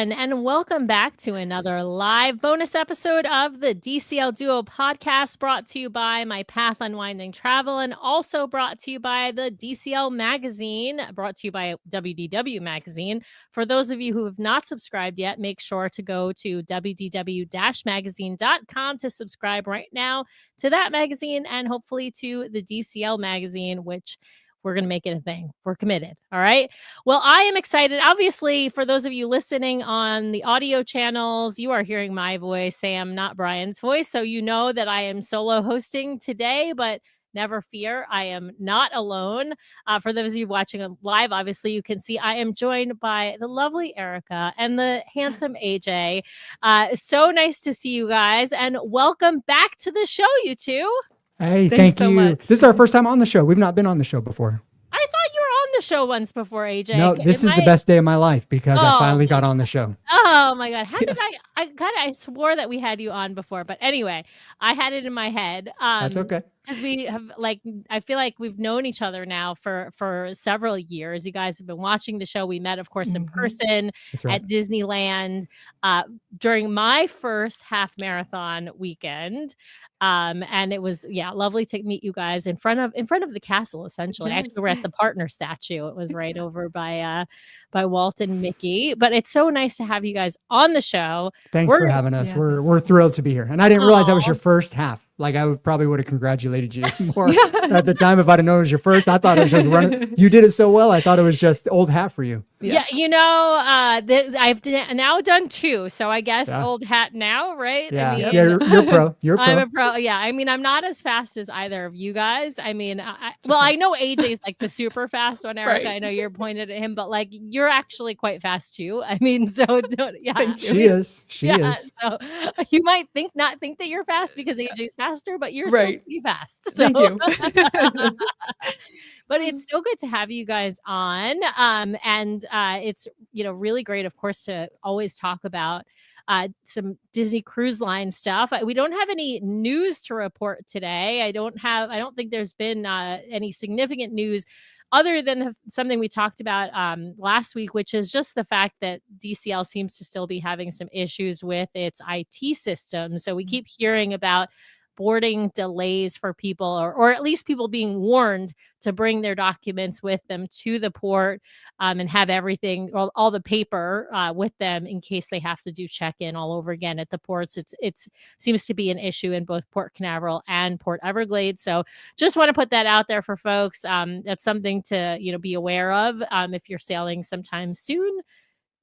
everyone, and welcome back to another live bonus episode of the DCL Duo podcast, brought to you by My Path Unwinding Travel, and also brought to you by the DCL magazine, brought to you by WDW magazine. For those of you who have not subscribed yet, make sure to go to wdw-magazine.com to subscribe right now to that magazine and hopefully to the DCL magazine, which we're going to make it a thing. We're committed. All right. Well, I am excited. Obviously, for those of you listening on the audio channels, you are hearing my voice, Sam, not Brian's voice. So you know that I am solo hosting today, but never fear, I am not alone. For those of you watching live, obviously, you can see I am joined by the lovely Erica and the handsome AJ. So nice to see you guys, and welcome back to the show, you two. Hey, thank you so much. This is our first time on the show. We've not been on the show before. I thought you were on the show once before, AJ. No, this is the best day of my life because I finally got on the show. Oh my God. How did I swore that we had you on before, but anyway, I had it in my head. That's okay. Because we have I feel like we've known each other now for several years. You guys have been watching the show. We met, of course, in person at Disneyland during my first half marathon weekend. And it was, lovely to meet you guys in front of the castle, essentially. Yes. Actually, we're at the partner statue. It was right over by Walt and Mickey. But it's so nice to have you guys on the show. Thanks for having us. We're thrilled to be here. And I didn't realize that was your first half. Like I probably would have congratulated you more at the time if I'd have known it was your first. I thought it was just running. You did it so well. I thought it was just old hat for you. Yeah, you know, I've now done two, so I guess old hat now, right? Yeah, I mean, you're pro. You're pro. I'm a pro. Yeah, I mean, I'm not as fast as either of you guys. I mean, I know AJ's like the super fast one, Erica. I know you're pointed at him, but like you're actually quite fast too. I mean, so don't. Yeah, she is. She is. So you might not think that you're fast because AJ's faster, but you're still pretty fast. So. Thank you. But it's so good to have you guys on. And it's, really great, of course, to always talk about some Disney Cruise Line stuff. We don't have any news to report today. I don't think there's been any significant news other than something we talked about last week, which is just the fact that DCL seems to still be having some issues with its IT system. So we keep hearing about boarding delays for people, or at least people being warned to bring their documents with them to the port and have everything, all the paper with them in case they have to do check-in all over again at the ports. It seems to be an issue in both Port Canaveral and Port Everglades. So just want to put that out there for folks. That's something to be aware of if you're sailing sometime soon.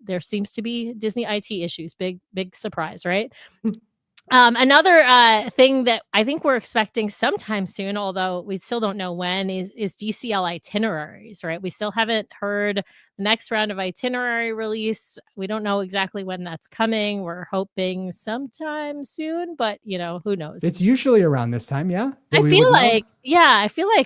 There seems to be Disney IT issues. Big surprise, right? Another thing that I think we're expecting sometime soon, although we still don't know when, is DCL itineraries, right? We still haven't heard the next round of itinerary release. We don't know exactly when that's coming. We're hoping sometime soon, but who knows? It's usually around this time, yeah? I feel like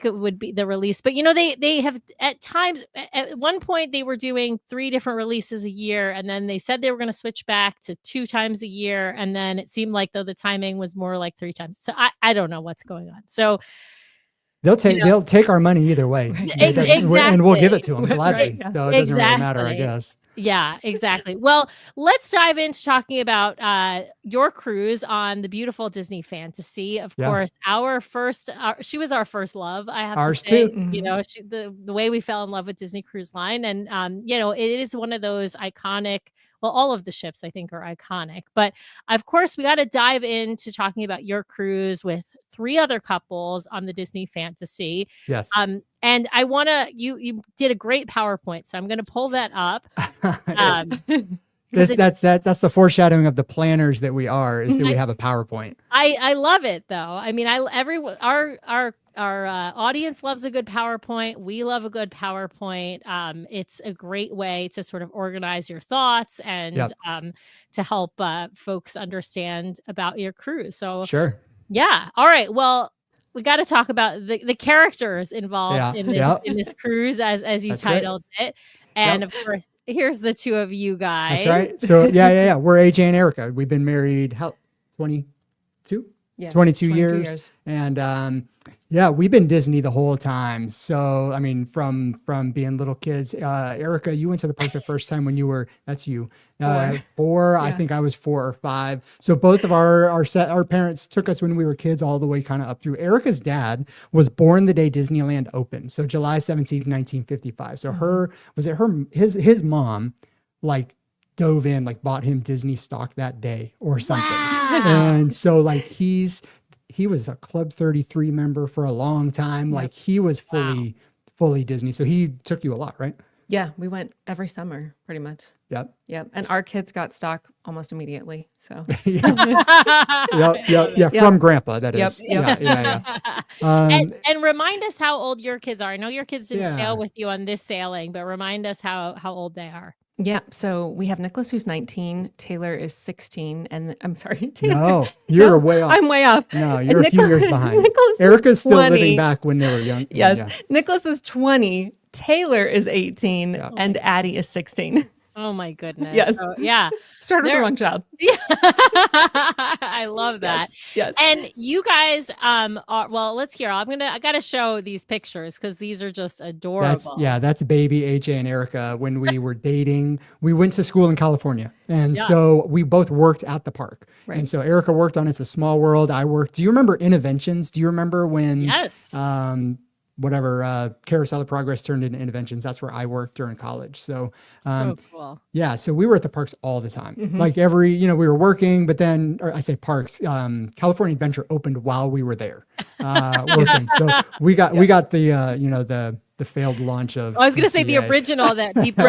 it would be the release, but they have at times, at one point they were doing 3 different releases a year, and then they said they were going to switch back to 2 times a year, and then it seemed like though the timing was more like 3 times. So I don't know what's going on. So they'll take our money either way, exactly. And we'll give it to them gladly. Right. So it doesn't really matter, I guess. Yeah, exactly. Well, let's dive into talking about your cruise on the beautiful Disney Fantasy. Of course, she was our first love. I have ours to say, too. The way we fell in love with Disney Cruise Line, and it is one of those iconic. Well, all of the ships I think are iconic, but of course we got to dive into talking about your cruise with 3 other couples on the Disney Fantasy. Yes. And I want to, you did a great PowerPoint, so I'm going to pull that up. That's the foreshadowing of the planners that we are, is that we have a PowerPoint. I love it though. I mean, our audience loves a good PowerPoint. We love a good PowerPoint. It's a great way to sort of organize your thoughts and to help folks understand about your cruise. So sure. Yeah. All right. Well, we got to talk about the characters involved in this cruise, as you titled it. And of course, here's the 2 of you guys. That's right. So yeah. We're AJ and Erica. We've been married 22 Yes, 22 years. And yeah, we've been Disney the whole time. So, I mean, from being little kids, Erica, you went to the park the first time when you were, that's you, 4. I think I was 4 or 5. So both of our parents took us when we were kids all the way kind of up through. Erica's dad was born the day Disneyland opened. So July 17th, 1955. So his mom, like, dove in, like bought him Disney stock that day or something. Wow. And so like he was a Club 33 member for a long time. Like he was fully Disney. So he took you a lot, right? Yeah, we went every summer pretty much. Yep. And our kids got stock almost immediately. So yeah. From grandpa, that is. Yep. Yeah. And remind us how old your kids are. I know your kids didn't sail with you on this sailing, but remind us how old they are. Yeah, so we have Nicholas, who's 19. Taylor is 16, and I'm sorry, Taylor. No, you're way off. I'm way off. No, you're a few years behind. Erica's still living back when they were young. Yes, Yeah. Nicholas is 20. Taylor is 18, and Addie is 16. Oh my goodness. Yes. So, yeah. Started with the wrong child. Yeah. I love that. Yes. And you guys let's hear. I gotta show these pictures because these are just adorable. That's baby AJ and Erica when we were dating. We went to school in California. And so we both worked at the park. Right. And so Erica worked on It's a Small World. I worked. Do you remember Interventions? Do you remember when Carousel of Progress turned into Interventions? That's where I worked during college. So, so cool. Yeah. So we were at the parks all the time. Mm-hmm. Like we were working, but then, or I say parks, California Adventure opened while we were there working. So we got the failed launch of. I was going to say the original that people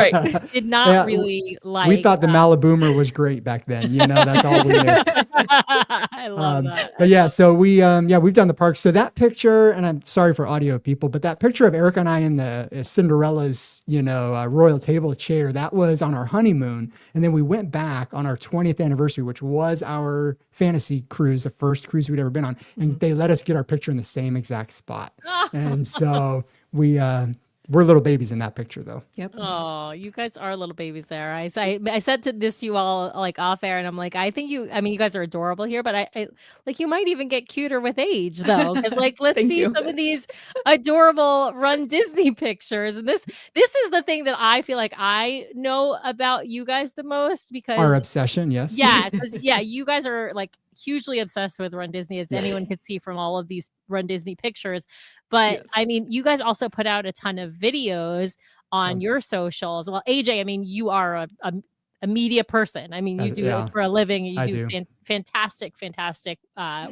did not really like. We thought the Maliboomer was great back then. That's all we knew. I love that. But yeah, so we've done the park. So that picture, and I'm sorry for audio people, but that picture of Erica and I in the Cinderella's, royal table chair, that was on our honeymoon. And then we went back on our 20th anniversary, which was our fantasy cruise, the first cruise we'd ever been on. And they let us get our picture in the same exact spot. And so we're little babies in that picture, though. Yep. Oh, you guys are little babies there. I said to you all like off air, and I'm like, I think you guys are adorable here, but I like you might even get cuter with age, though. Because like, let's see some of these adorable Run Disney pictures. And this is the thing that I feel like I know about you guys the most because our obsession, yes. Yeah, because you guys are like hugely obsessed with Run Disney, as anyone could see from all of these Run Disney pictures. But I mean, you guys also put out a ton of videos on your socials. Well, AJ, I mean, you are a media person. I mean, you do it for a living. You do fantastic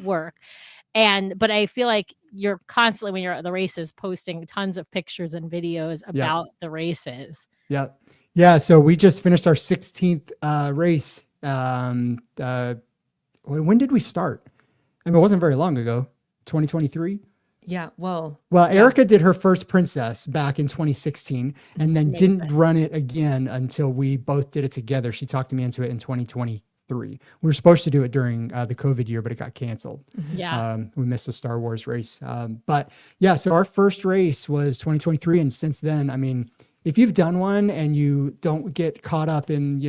work. But I feel like you're constantly, when you're at the races, posting tons of pictures and videos about the races. Yeah. Yeah. So we just finished our 16th race. When did we start? I mean, it wasn't very long ago. 2023. Yeah. Well, Erica did her first Princess back in 2016 and then didn't run it again until we both did it together. She talked me into it in 2023. We were supposed to do it during the COVID year, but it got canceled. Yeah. We missed the Star Wars race. But yeah, so our first race was 2023. And since then, I mean, if you've done one and you don't get caught up in,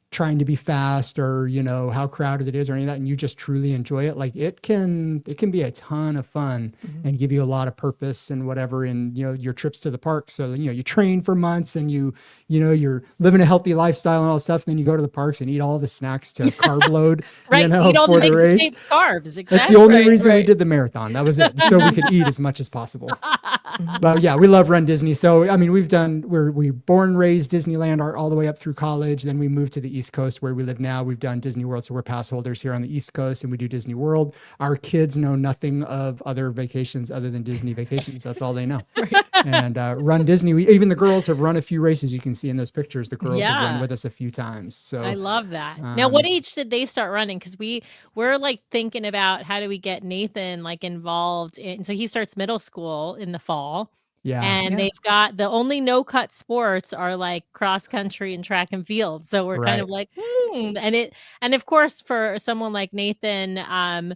trying to be fast or, how crowded it is or any of that, and you just truly enjoy it, like it can be a ton of fun and give you a lot of purpose and whatever in, your trips to the park. So, you train for months and you're living a healthy lifestyle and all that stuff. And then you go to the parks and eat all the snacks to carb load, eat all for the race. Carbs. Exactly. That's the only reason we did the marathon. That was it. So we could eat as much as possible. But yeah, we love Run Disney. So, I mean, we born, raised Disneyland all the way up through college. Then we moved to the East Coast where we live now. We've done Disney World. So we're pass holders here on the East Coast and we do Disney World. Our kids know nothing of other vacations other than Disney vacations. That's all they know. Right. And Run Disney, even the girls have run a few races. You can see in those pictures, the girls have run with us a few times. So I love that. Now, what age did they start running? Because we're like thinking about how do we get Nathan like involved in, so he starts middle school in the fall. Yeah. And they've got the only no-cut sports are like cross country and track and field. So we're kind of like, and of course for someone like Nathan,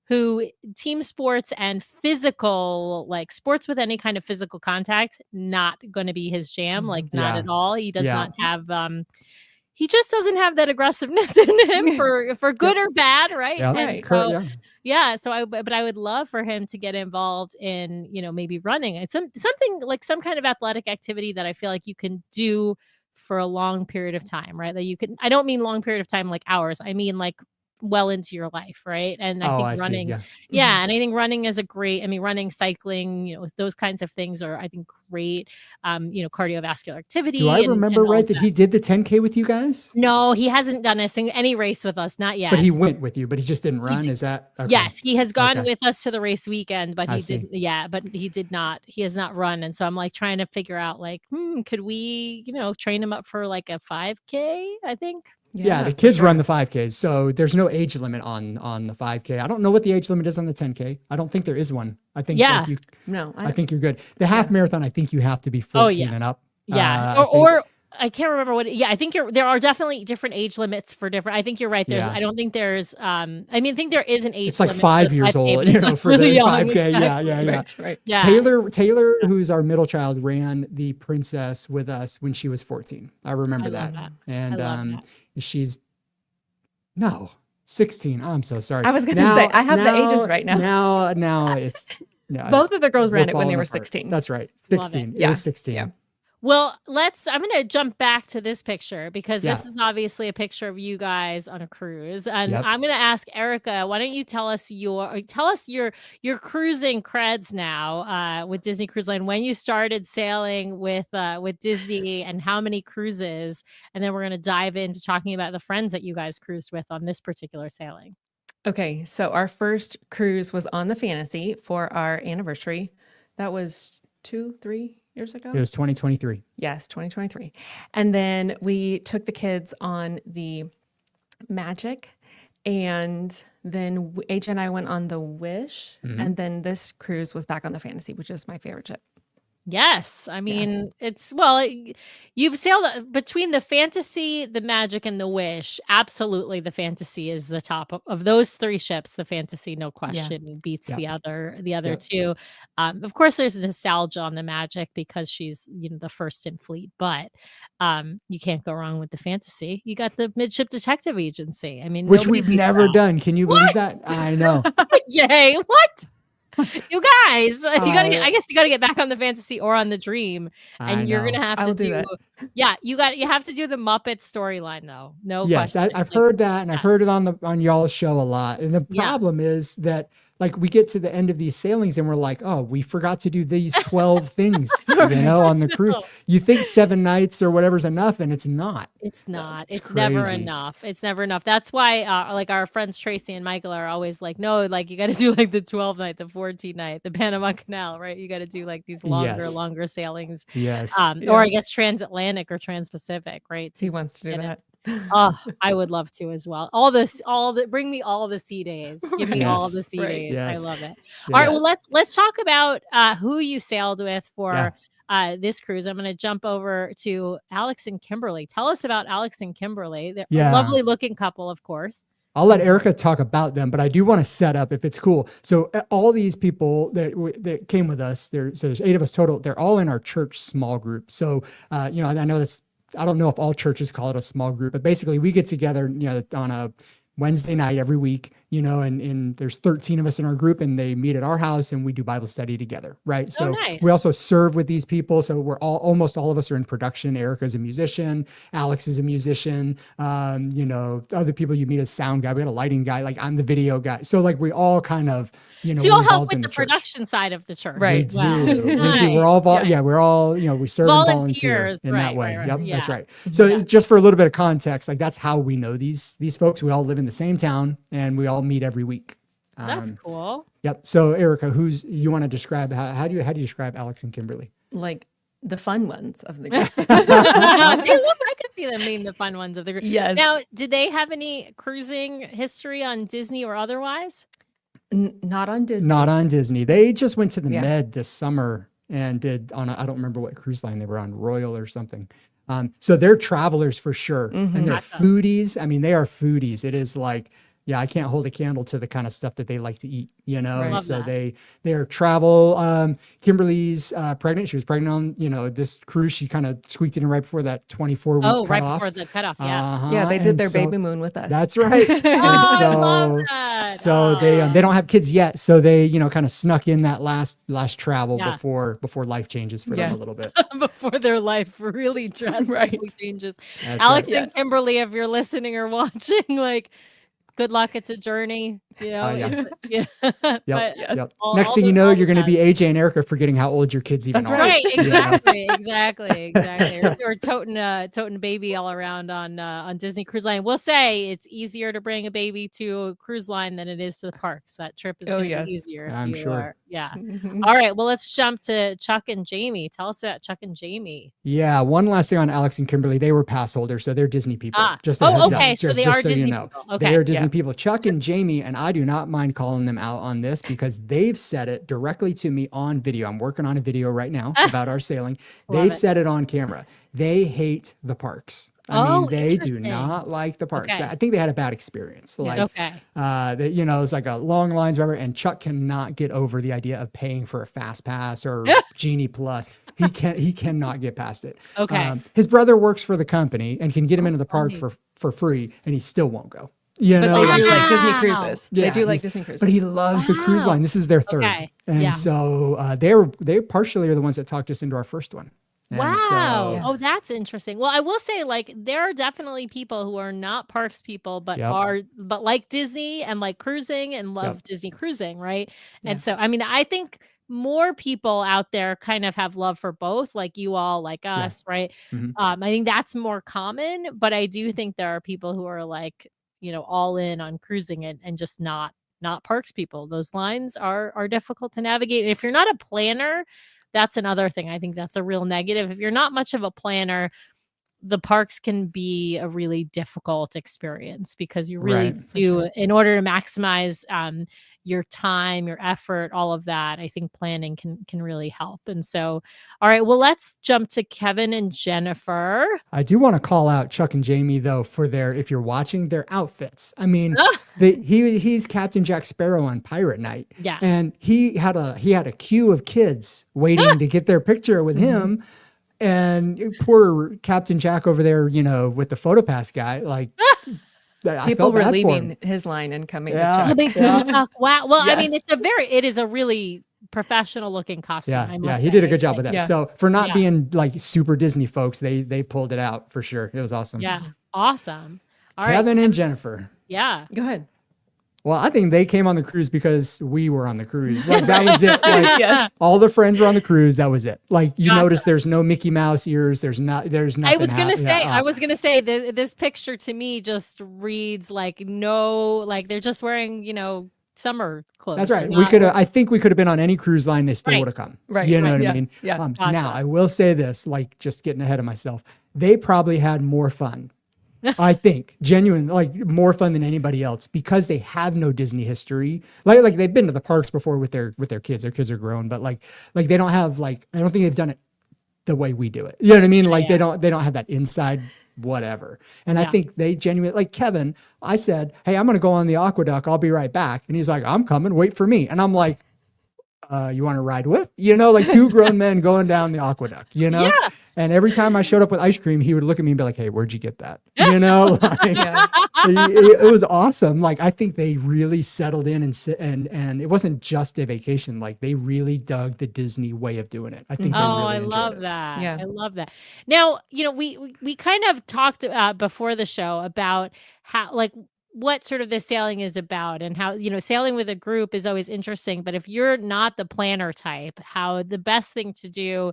who team sports and physical, like sports with any kind of physical contact, not going to be his jam, like not at all. He does not have, he just doesn't have that aggressiveness in him for good or bad, right? Yeah, And so, so but I would love for him to get involved in, maybe running. It's something like some kind of athletic activity that I feel like you can do for a long period of time, right? That you can, I don't mean long period of time like hours. I mean like well into your life, right? And I think running, and I think running is running, cycling, those kinds of things are, I think, great, cardiovascular activity. Do I remember right that he did the 10K with you guys? No, he hasn't done any race with us, not yet. But he went with you, but he just didn't run. Is that? Okay. Yes, he has gone with us to the race weekend, but but he did not. He has not run, and so I'm like trying to figure out, like, could we, train him up for like a 5K? I think. Yeah, the kids run the 5Ks, so there's no age limit on the 5K. I don't know what the age limit is on the 10K. I don't think there is one. I think I think you're good. The half marathon, I think you have to be 14 and up. Yeah, or I can't remember what. I think there are definitely different age limits for different. I think you're right. I don't think there's. I think there is an age. It's like limit 5 years old, for the 5K. Right. Taylor, who's our middle child, ran the Princess with us when she was 14. I remember that. And she's 16. I'm so sorry. I was going to say, I have the ages right now. Now it's both of the girls ran it when they were 16. That's right. 16. It was 16. Yeah. Well, I'm going to jump back to this picture because this is obviously a picture of you guys on a cruise. And I'm going to ask Erica, why don't you tell us your cruising creds now with Disney Cruise Line, when you started sailing with Disney and how many cruises. And then we're going to dive into talking about the friends that you guys cruised with on this particular sailing. Okay. So our first cruise was on the Fantasy for our anniversary. That was 2-3 years ago. It was 2023. Yes, 2023. And then we took the kids on the Magic, and then AJ and I went on the Wish, and then this cruise was back on the Fantasy, which is my favorite ship. Yes. You've sailed between the Fantasy, the Magic, and the Wish. Absolutely. The Fantasy is the top of those three ships. The Fantasy, no question, beats the other two. Of course, there's nostalgia on the Magic because she's, the first in fleet, but you can't go wrong with the Fantasy. You got the Midship Detective Agency. Which we've never done. Can you believe that? I know. Jay, what? You guys, I guess you gotta get back on the Fantasy or on the Dream, and you're gonna have to do that. You have to do the Muppet storyline though. No, yes, I've heard that, and I've heard it on y'all's show a lot. And the problem is that, like, we get to the end of these sailings and we're like, oh, we forgot to do these 12 things, on the cruise. You think 7 nights or whatever's enough, and it's not. It's not. It's never enough. It's never enough. That's why, our friends Tracy and Michael are always like, no, like you got to do like the 12 night, the 14 night, the Panama Canal, right? You got to do like these longer sailings. Yes. Or I guess transatlantic or transpacific, right? He wants to do that. Oh, I would love to as well. Bring me all the sea days. Give me all the sea days. Yes. I love it. All right. Well, let's talk about who you sailed with for this cruise. I'm going to jump over to Alex and Kimberly. Tell us about Alex and Kimberly. They're a lovely looking couple, of course. I'll let Erica talk about them, but I do want to set up, if it's cool. So all these people that came with us, there's 8 of us total. They're all in our church small group. So, I know I don't know if all churches call it a small group, but basically we get together, on a Wednesday night every week, and there's 13 of us in our group, and they meet at our house and we do Bible study together. Right. So we also serve with these people. So almost all of us are in production. Erica's a musician. Alex is a musician. Other people you meet as sound guy. We got a lighting guy. Like, I'm the video guy. So like we all kind of, so you all help with the production side of the church. Right. As well. We do. We're all, we're all, we serve and volunteer in that way. Right. Yep. That's right. So just for a little bit of context, like that's how we know these folks. We all live in the same town and we all meet every week. That's cool. Yep. So Erica, you want to describe, how do you describe Alex and Kimberly? Like the fun ones of the group. I could see them being the fun ones of the group. Yes. Now, did they have any cruising history on Disney or otherwise? Not on Disney. Not on Disney. They just went to the Med this summer and did I don't remember what cruise line they were on, Royal or something. So they're travelers for sure. And they're foodies. They are foodies. It is like, Yeah, I can't hold a candle to the kind of stuff that they like to eat, you know. Right. And Love so that. they're travel. Kimberly's pregnant. She was pregnant on, you know, this cruise. She kind of squeaked it in right before that 24-week Oh, right cutoff. before the cutoff. Yeah. Yeah, they did And their so baby moon with us. that's right. Oh, And I love so that. so they don't have kids yet, so they, you know, kind of snuck in that last travel Yeah. before life changes for them Yeah. a little bit. Before their life really drastically Right. changes. That's Alex right. and Yes. Kimberly, if you're listening or watching, like, good luck. It's a journey, you know. Yeah. Yeah. Yep. But Yes. Yep. all- Next all thing you the- know, all you're the going to be best. AJ and Erica forgetting how old your kids even That's are. Right, right. you know? exactly. Or toting baby all around on Disney Cruise Line. We'll say it's easier to bring a baby to a cruise line than it is to the parks. That trip is Oh, going to yes. be easier. If I'm you sure. are. Yeah. Mhm. All right. Well, let's jump to Chuck and Jamie. Tell us about Chuck and Jamie. Yeah, one last thing on Alex and Kimberly. They were pass holders, so they're Disney people. Ah. Just a Oh, heads okay. up. So Just, they just are so you Disney know. people. Okay. They are Disney Yeah. people. Chuck and Jamie, and I do not mind calling them out on this because they've said it directly to me on video. I'm working on a video right now about our sailing. Love They've it. said it on camera. They hate the parks. I Oh, mean, they do interesting. not like the parks. Okay. I think they had a bad experience. Like, Okay. that, you know, it's like a long lines, whatever. And Chuck cannot get over the idea of paying for a fast pass or Genie Plus. He cannot get past it. Okay. His brother works for the company and can get him into the park funny. for free, and he still won't go. You But know, they do like Disney Wow. cruises. Yeah, They do like he's- Disney cruises. but he loves the cruise Wow. line. This is their third, Okay. and Yeah. so they partially are the ones that talked us into our first one. And Wow. so- Oh, that's interesting. Well, I will say, like, there are definitely people who are not parks people, but Yep. but like Disney and like cruising and love Yep. Disney cruising, right? Yeah. And so, I mean, I think more people out there kind of have love for both, like you all, like us, right? Mhm. I think that's more common, but I do think there are people who are like, you know, all in on cruising and just not parks people. Those lines are difficult to navigate. And if you're not a planner, that's another thing. I think that's a real negative. If you're not much of a planner, the parks can be a really difficult experience because you really Right, for do, sure. in order to maximize your time, your effort, all of that. I think planning can really help. And so, all right, well, let's jump to Kevin and Jennifer. I do want to call out Chuck and Jamie though for their, if you're watching, their outfits. I mean, he's Captain Jack Sparrow on Pirate Night, Yeah. and he had a queue of kids waiting to get their picture with him, and poor Captain Jack over there, you know, with the PhotoPass guy, like. I People felt were bad for leaving him. his line and coming Yeah. to Coming Chuck. to Yeah. Chuck. Wow. Well, I mean, Yes. it is a really professional looking costume. I Yeah, must he did a say. good job with Like, that. Yeah. So for not Yeah. being like super Disney folks, they pulled it out for sure. It was awesome. Yeah. Awesome. All right. Kevin and Jennifer. Yeah. Go ahead. Well, I think they came on the cruise because we were on the cruise. Like that was it. Like Yes. all the friends were on the cruise. That was it. Like you Gotcha. notice there's no Mickey Mouse ears. There's nothing. I was gonna say, yeah, I was gonna say this picture to me just reads like they're just wearing, you know, summer clothes. That's They're right. We not- could have. I think we could have been on any cruise line. They still Right. would have come. Right, You know right, what yeah, I mean? yeah. Gotcha. Now I will say this. Like just getting ahead of myself. They probably had more fun. I think genuine, like more fun than anybody else because they have no Disney history. Like they've been to the parks before with their kids. Their kids are grown, but like they don't have like I don't think they've done it the way we do it. You know what I mean? Like Yeah. they don't have that inside whatever. And I Yeah. think they genuinely like Kevin. I said, "Hey, I'm going to go on the aqueduct. I'll be right back." And he's like, "I'm coming. Wait for me." And I'm like, "You want to ride with?" You know, like two grown men going down the aqueduct. You know. Yeah. And every time I showed up with ice cream, he would look at me and be like, "Hey, where'd you get that?" You know, like, Yeah. it was awesome. Like I think they really settled in and it wasn't just a vacation. Like they really dug the Disney way of doing it. I think. Oh, they really I enjoyed love it. that. Yeah. I love that. Now, you know, we kind of talked before the show about how like what sort of this sailing is about and how, you know, sailing with a group is always interesting, but if you're not the planner type, how the best thing to do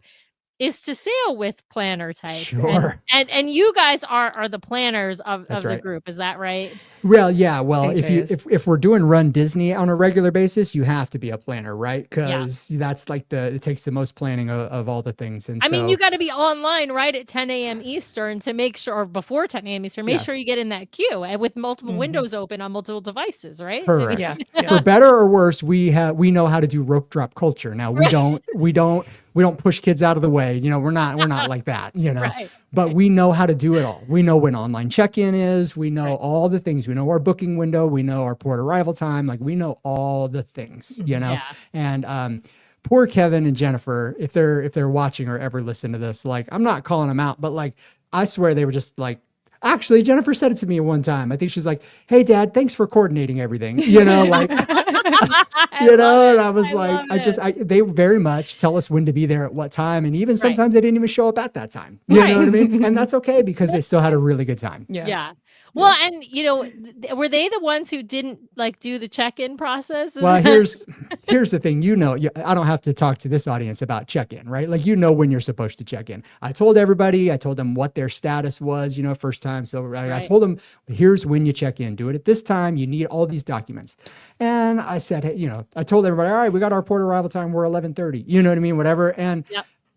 is to sail with planner types. Sure. And you guys are the planners of That's the right. group. Is that right? Well, yeah. Well, AJ is. if we're doing Run Disney on a regular basis, you have to be a planner, right? Because that's like it takes the most planning of all the things. And I mean, so- you got to be online right at 10 a.m. Eastern to make sure, or before 10 a.m. Eastern, make Yeah. sure you get in that queue and with multiple Mhm. windows open on multiple devices, right? Correct. Yeah. For Yeah. better or worse, we know how to do rope drop culture. Now we don't push kids out of the way. You know, we're not like that, you know. Right. But we know how to do it all. We know when online check-in is, we know all the things. We know our booking window. We know our port arrival time. Like we know all the things, you know? Yeah. And, poor Kevin and Jennifer, if they're watching or ever listen to this, like I'm not calling them out, but like I swear they were just like, actually Jennifer said it to me one time. I think she's like, "Hey Dad, thanks for coordinating everything." You know, like you know, and I was like, they very much tell us when to be there at what time. And even sometimes they didn't even show up at that time. You know what I mean? And that's okay because they still had a really good time. Yeah. Well, and you know, were they the ones who didn't like do the check-in process? Well, here's the thing. You know, I don't have to talk to this audience about check-in, right? Like, you know when you're supposed to check in. I told everybody, I told them what their status was, you know, first time. So I told them, here's when you check in. Do it at this time. You need all these documents. And I said, hey, you know, I told everybody, all right, we got our port arrival time. We're 11:30. You know what I mean? Whatever.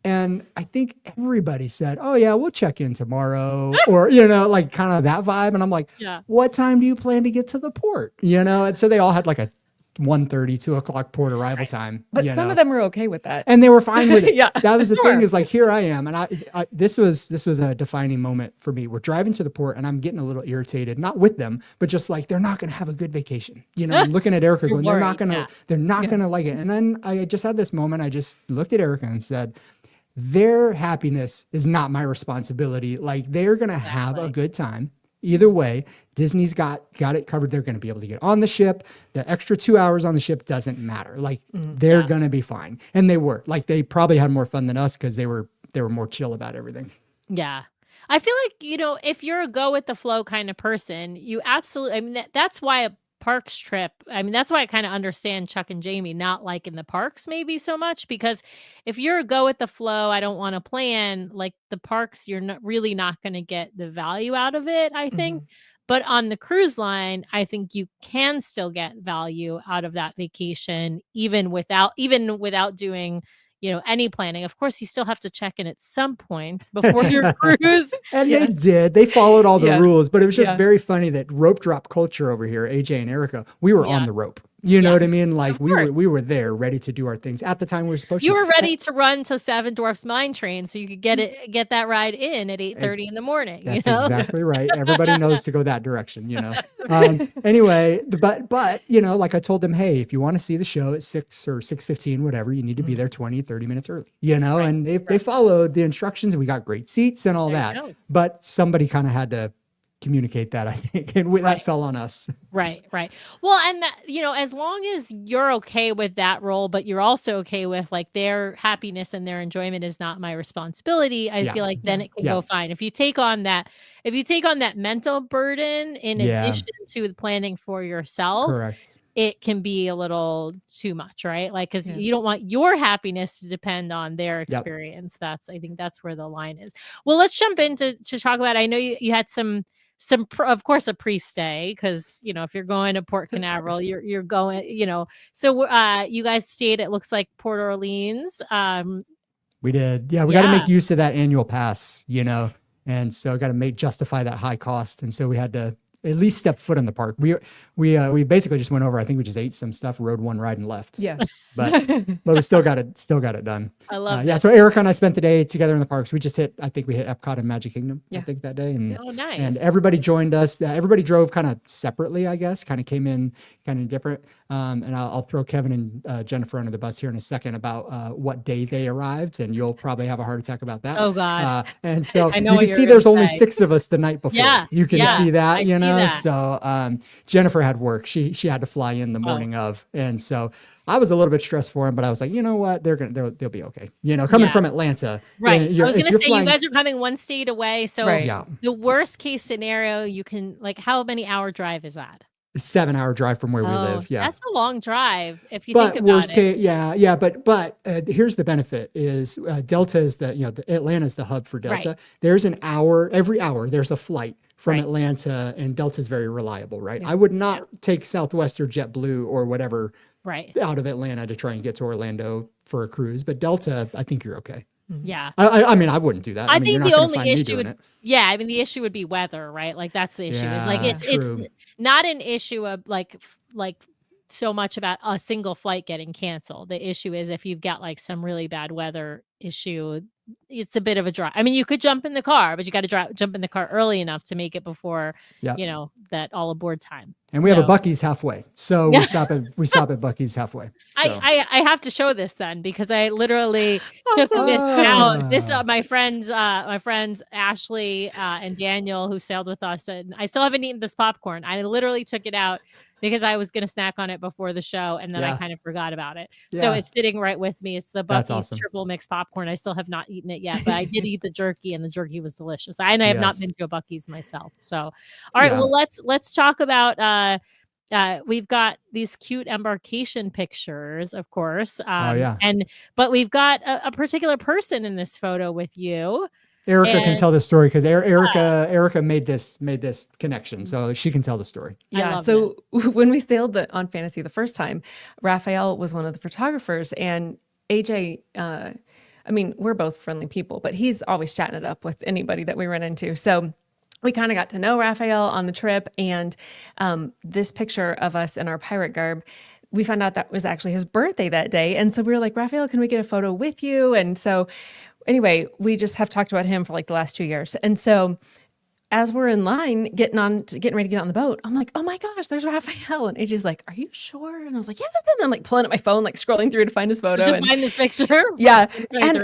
And I think everybody said, "Oh yeah, we'll check in tomorrow," or, you know, like kind of that vibe. And I'm like, what time do you plan to get to the port? You know? And so they all had like a 1:30, 2 o'clock port arrival time. But some of them were okay with that. And they were fine with it. That was the thing is like, here I am. And I this was a defining moment for me. We're driving to the port and I'm getting a little irritated, not with them, but just like, they're not going to have a good vacation. You know, I'm looking at Erica going, they're not going to like it. And then I just had this moment. I just looked at Erica and said, their happiness is not my responsibility. Like they're going to have a good time. Either way, Disney's got it covered. They're going to be able to get on the ship. The extra 2 hours on the ship doesn't matter. Like they're going to be fine. And they were. Like they probably had more fun than us because they were more chill about everything. Yeah. I feel like, you know, if you're a go with the flow kind of person, you absolutely, I mean, that's why a parks trip, I mean, that's why I kind of understand Chuck and Jamie not like in the parks maybe so much, because if you're a go with the flow, I don't want to plan, like the parks, you're not really not going to get the value out of it, I think. But on the cruise line, I think you can still get value out of that vacation, even without doing, you know, any planning. Of course, you still have to check in at some point before your cruise. And they did. They followed all the rules, but it was just very funny that rope drop culture over here, AJ and Erica, we were on the rope. You know what I mean? Like we were there ready to do our things at the time we were supposed to. You were ready to run to Seven Dwarfs Mine Train so you could get that ride in at 8:30 in the morning. That's you know? Exactly right. Everybody knows to go that direction, you know. Anyway, but you know, like I told them, hey, if you want to see the show at 6 or 6:15, whatever, you need to be there 20, 30 minutes early, you know, and they followed the instructions. We got great seats and all that, but somebody kind of had to communicate that, I think, and that fell on us. Right. Well, and that, you know, as long as you're okay with that role, but you're also okay with like their happiness and their enjoyment is not my responsibility, I feel like then it can go fine. If you take on that mental burden in addition to the planning for yourself, it can be a little too much, right? Like, because you don't want your happiness to depend on their experience. I think that's where the line is. Well, let's jump into talk about, I know you had some of course a pre-stay, because you know if you're going to Port Canaveral you're going, you know, so you guys stayed, it looks like Port Orleans. We did. We got to make use of that annual pass, you know, and so got to justify that high cost, and so we had to at least step foot in the park. We basically just went over. I think we just ate some stuff, rode one ride, and left. But we still got it done. I love that. So Erica and I spent the day together in the parks. We hit Epcot and Magic Kingdom, I think, that day. And nice. And everybody joined us. Everybody drove kind of separately, I guess. Kind of came in kind of different. And I'll throw Kevin and Jennifer under the bus here in a second about what day they arrived, and you'll probably have a heart attack about that. Oh God! And so you can see there's only 6 of us the night before. You can see that, you know. So Jennifer had work. She had to fly in the morning of, and so I was a little bit stressed for him, but I was like, you know what, they'll be okay. You know, coming from Atlanta, right? I was gonna say you guys are coming one state away, so the worst case scenario, you can like, how many hour drive is that? A 7-hour drive from where we live. That's a long drive if you think about it. But here's the benefit: is Delta is Atlanta is the hub for Delta. There's an hour every hour. There's a flight from Atlanta, and Delta is very reliable, right? I would not take Southwest or JetBlue or whatever out of Atlanta to try and get to Orlando for a cruise, but Delta, I think you're okay. Yeah. I mean, I wouldn't do that. I think the only issue the issue would be weather, right? Like that's the issue. Is like it's not an issue of like so much about a single flight getting canceled. The issue is if you've got like some really bad weather issue, it's a bit of a drive. I mean, you could jump in the car, but you got to jump in the car early enough to make it before, Yeah. that all aboard time. And we have a Buc-ee's halfway. So we stop at Buc-ee's halfway. So. I have to show this then, because I literally took this out. This my friends Ashley and Daniel, who sailed with us, and I still haven't eaten this popcorn. I literally took it out because I was going to snack on it before the show, and then I kind of forgot about it. Yeah. So it's sitting right with me. It's the Buc-ee's triple mix popcorn. I still have not eaten it yet, but I did eat the jerky, and the jerky was delicious. I have not been to a Buc-ee's myself. So, all right, well, let's talk about. We've got these cute embarkation pictures, of course. But we've got a particular person in this photo with you. Erica can tell the story because Erica made this connection, so she can tell the story. Yeah. So when we sailed on Fantasy the first time, Raphael was one of the photographers, and AJ. I mean, we're both friendly people, but he's always chatting it up with anybody that we run into. So we kind of got to know Raphael on the trip, and this picture of us in our pirate garb, we found out that was actually his birthday that day. And so we were like, Raphael, can we get a photo with you? And so anyway, we just have talked about him for like the last 2 years. And so as we're in line, getting ready to get on the boat, I'm like, oh my gosh, there's Raphael. And AJ's like, are you sure? And I was like, yeah, that's him. And I'm like pulling up my phone, like scrolling through to find his photo. To find this picture. Yeah. And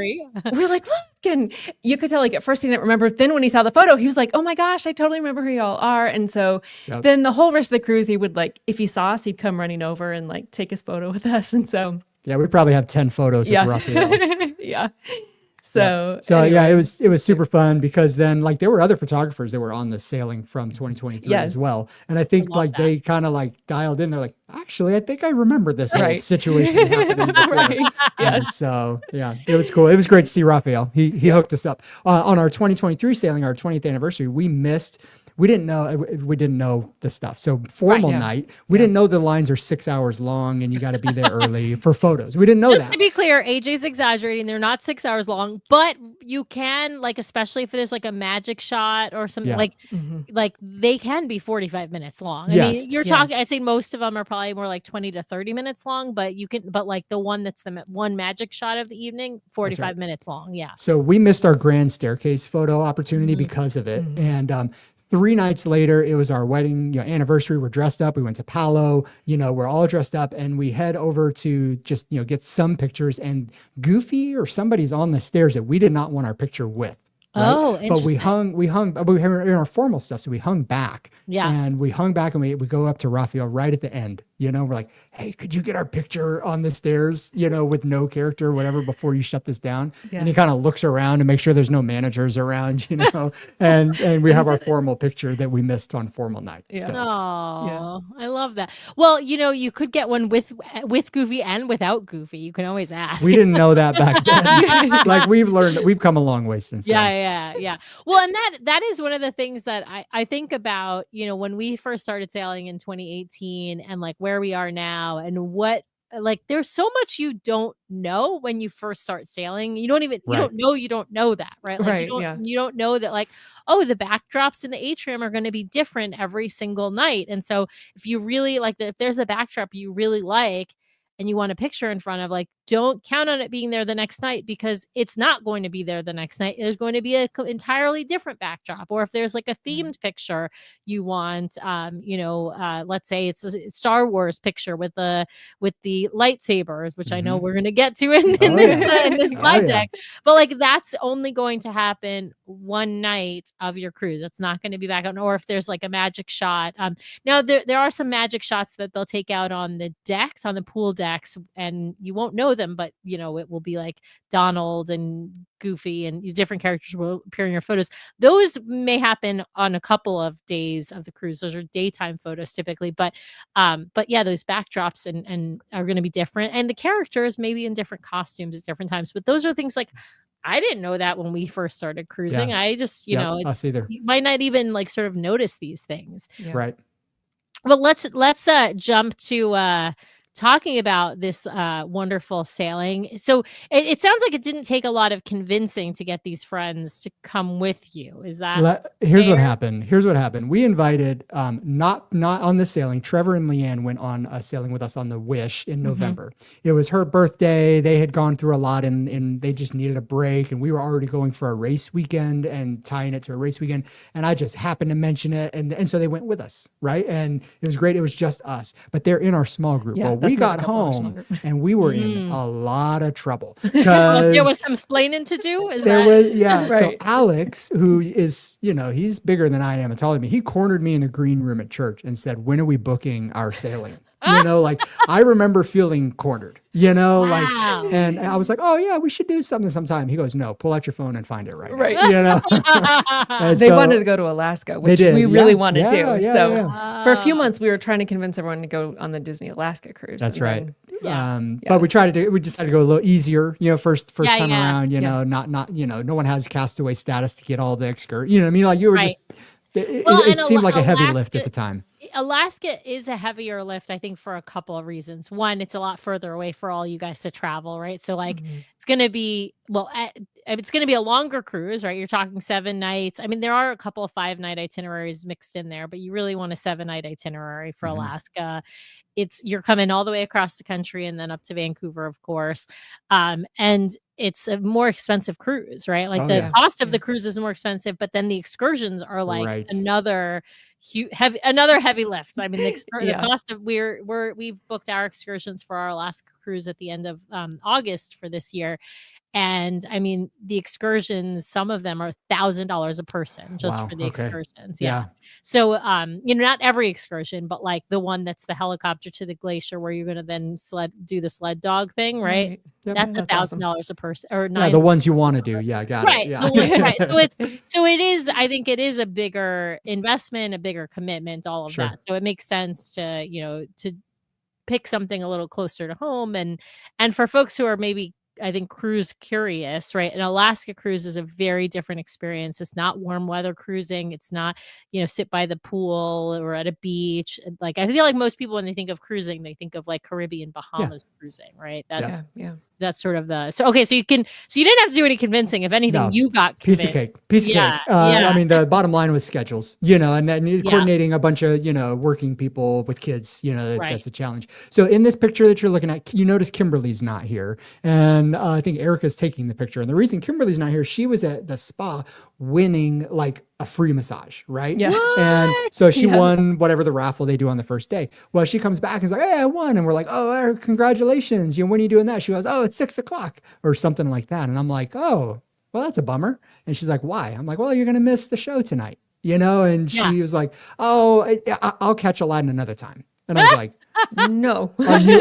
we're like, look. And you could tell, like, at first he didn't remember. Then when he saw the photo, he was like, oh my gosh, I totally remember who y'all are. And so then the whole rest of the cruise, he would, like, if he saw us, he'd come running over and like take his photo with us. And so. Yeah, we probably have 10 photos with Raphael. Yeah. So anyway. it was super fun because then like there were other photographers that were on the sailing from 2023 as well. And I think they kind of like dialed in. They're like, actually, I think I remember this whole situation happening before. Right. Yes. So it was cool. It was great to see Raphael. He hooked us up on our 2023 sailing, our 20th anniversary. We didn't know the stuff. So formal night, we didn't know the lines are 6 hours long and you got to be there early for photos. We didn't know that. Just to be clear, AJ's exaggerating. They're not 6 hours long, but you can, like, especially if there's like a magic shot or something, like they can be 45 minutes long. I mean, you're talking, I'd say most of them are probably more like 20 to 30 minutes long, but like the one that's the one magic shot of the evening, 45 minutes long. Yeah. So we missed our grand staircase photo opportunity because of it. And 3 nights later, it was our wedding anniversary. We're dressed up. We went to Palo. We're all dressed up, and we head over to just get some pictures. And Goofy or somebody's on the stairs that we did not want our picture with. Right? Oh, interesting. But we were in our formal stuff, so we hung back. Yeah. And we hung back, and we go up to Raphael right at the end. We're like, hey, could you get our picture on the stairs, with no character or whatever before you shut this down? Yeah. And he kind of looks around to make sure there's no managers around, and we have our formal picture that we missed on formal night. Yeah. So, I love that. Well, you could get one with Goofy and without Goofy. You can always ask. We didn't know that back then. Like we've come a long way since then. Yeah. Well, and that is one of the things that I think about, when we first started sailing in 2018 and like where we are now and what, like, there's so much you don't know when you first start sailing. You don't know that, right? Like, you don't know that, like, oh, the backdrops in the atrium are going to be different every single night. And so if you really like if there's a backdrop you really like and you want a picture in front of, like, don't count on it being there the next night because it's not going to be there the next night. There's going to be an entirely different backdrop. Or if there's like a themed picture you want, let's say it's a Star Wars picture with the lightsabers, which I know we're going to get to in this slide deck. But like that's only going to happen one night of your cruise. It's not going to be back on. Or if there's like a magic shot. Now there are some magic shots that they'll take out on the decks, on the pool decks, and you won't know them, but it will be like Donald and Goofy and different characters will appear in your photos. Those may happen on a couple of days of the cruise. Those are daytime photos typically, but yeah, those backdrops and are going to be different, and the characters may be in different costumes at different times. But those are things like I didn't know that when we first started cruising. I just us either. You might not even like sort of notice these things. Right. Well, let's jump to talking about this wonderful sailing. So it sounds like it didn't take a lot of convincing to get these friends to come with you. Is that Here's what happened. We invited, not on the sailing. Trevor and Leanne went on a sailing with us on the Wish in November. It was her birthday. They had gone through a lot and they just needed a break. And we were already going for a race weekend and tying it to a race weekend. And I just happened to mention it. And so they went with us, right? And it was great. It was just us. But they're in our small group. Yeah, Well, we got home and we were in a lot of trouble. Well, there was some splaining to do. Right. Right. So Alex, who is, he's bigger than I am and taller than me, he cornered me in the green room at church and said, "When are we booking our sailing?" Like I remember feeling cornered, Wow. and I was like, "Oh yeah, we should do something sometime." He goes, "No, pull out your phone and find it right now." Right. And They so- wanted to go to Alaska, which did, we really yeah, wanted yeah, to. yeah, So yeah. for a few months, we were trying to convince everyone to go on the Disney Alaska cruise. That's and right. then- But we decided to go a little easier, first Yeah, time yeah. around, not, no one has Castaway status to get all the excursion. You know what I mean? Like you were Right. just, it And seemed like a heavy Alaska- lift at the time. Alaska is a heavier lift, I think, for a couple of reasons. One, it's a lot further away for all you guys to travel, right? So, like, it's going to be, it's going to be a longer cruise, right? You're talking 7 nights. I mean, there are a couple of 5-night itineraries mixed in there, but you really want a 7-night itinerary for Alaska. You're coming all the way across the country and then up to Vancouver, of course. And it's a more expensive cruise, right? Like the cost of the cruise is more expensive, but then the excursions are like another heavy lift. I mean, the cost of we've booked our excursions for our Alaska cruise at the end of August for this year. And I mean, the excursions, some of them are $1,000 a person just for the excursions. Yeah. So, not every excursion, but like the one that's the helicopter to the glacier where you're going to then do the sled dog thing, right? Yep. That's $1,000 a person or $900. The ones you want to do. Yeah, got it. Yeah. Right. So it is, I think it is a bigger investment, a bigger commitment, all of that. So it makes sense to, to pick something a little closer to home and for folks who are maybe, I think, cruise curious, right? An Alaska cruise is a very different experience. It's not warm weather cruising. It's not, sit by the pool or at a beach. Like, I feel like most people, when they think of cruising, they think of like Caribbean, Bahamas cruising, right? That's sort of so you didn't have to do any convincing. If anything, you got piece of cake. I mean, the bottom line was schedules, and then coordinating a bunch of, working people with kids, that's a challenge. So in this picture that you're looking at, you notice Kimberly's not here. And I think Erica's taking the picture. And the reason Kimberly's not here, she was at the spa winning like a free massage, right? Yeah. What? And so she won whatever the raffle they do on the first day. Well, she comes back and is like, "Hey, I won." And we're like, "Oh, congratulations. When are you doing that?" She goes, "Oh, it's 6:00 or something like that." And I'm like, "Oh, well, that's a bummer." And she's like, "Why?" I'm like, "Well, you're going to miss the show tonight, And she was like, "Oh, I'll catch Aladdin another time." And I was like, No. Are you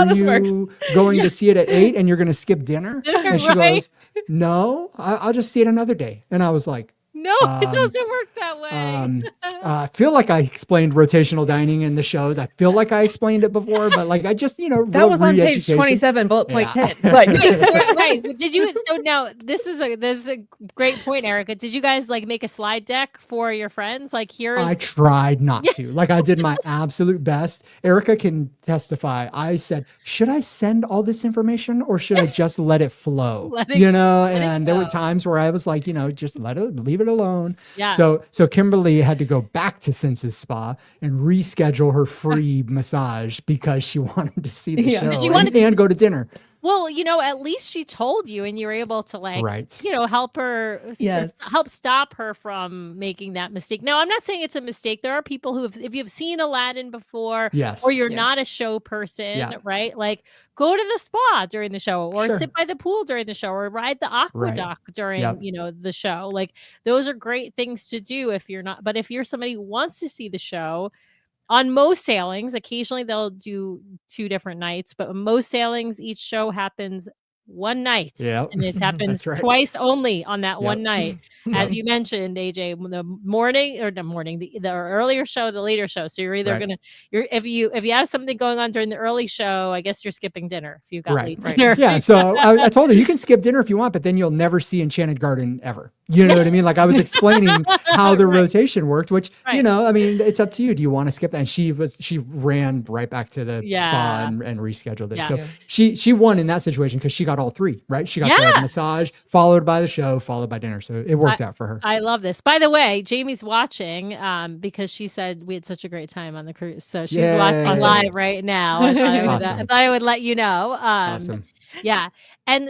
this works. going to see it at 8 and you're going to skip dinner? And she goes, "No, I'll just see it another day." And I was like, No, it doesn't work that way. I feel like I explained rotational dining in the shows. I feel like I explained it before, but like I just, that was on page 27, bullet point 10. Right. Did you? So now this is a great point, Erica. Did you guys like make a slide deck for your friends? Like I tried not to. Like I did my absolute best. Erica can testify. I said, "Should I send all this information or should I just let it flow?" And there were times where I was like, just leave it alone. Yeah. So Kimberly had to go back to Senses Spa and reschedule her free massage because she wanted to see the show and go to dinner. Well, at least she told you and you were able to help her, help stop her from making that mistake. Now, I'm not saying it's a mistake. There are people who, if you've seen Aladdin before, or you're not a show person, right? Like go to the spa during the show or sit by the pool during the show or ride the aqueduct during, the show. Like those are great things to do if you're not, but if you're somebody who wants to see the show, on most sailings, occasionally they'll do 2 different nights, but most sailings, each show happens one night. Yeah. And it happens twice only on that one night. As you mentioned, AJ, the earlier show, the later show. So you're either if you have something going on during the early show, I guess you're skipping dinner if you got late dinner. Yeah. So I told her you can skip dinner if you want, but then you'll never see Enchanted Garden ever. You know what I mean? Like I was explaining how the rotation worked, which, Right. I mean, it's up to you. Do you want to skip that? And she ran right back to the spa and rescheduled it. Yeah. So Yeah. she won in that situation because she got all three, right? She got the massage, followed by the show, followed by dinner. So it worked out for her. I love this. By the way, Jamie's watching because she said we had such a great time on the cruise. So she's watching live right now. I thought I would let you know. Awesome. Yeah. And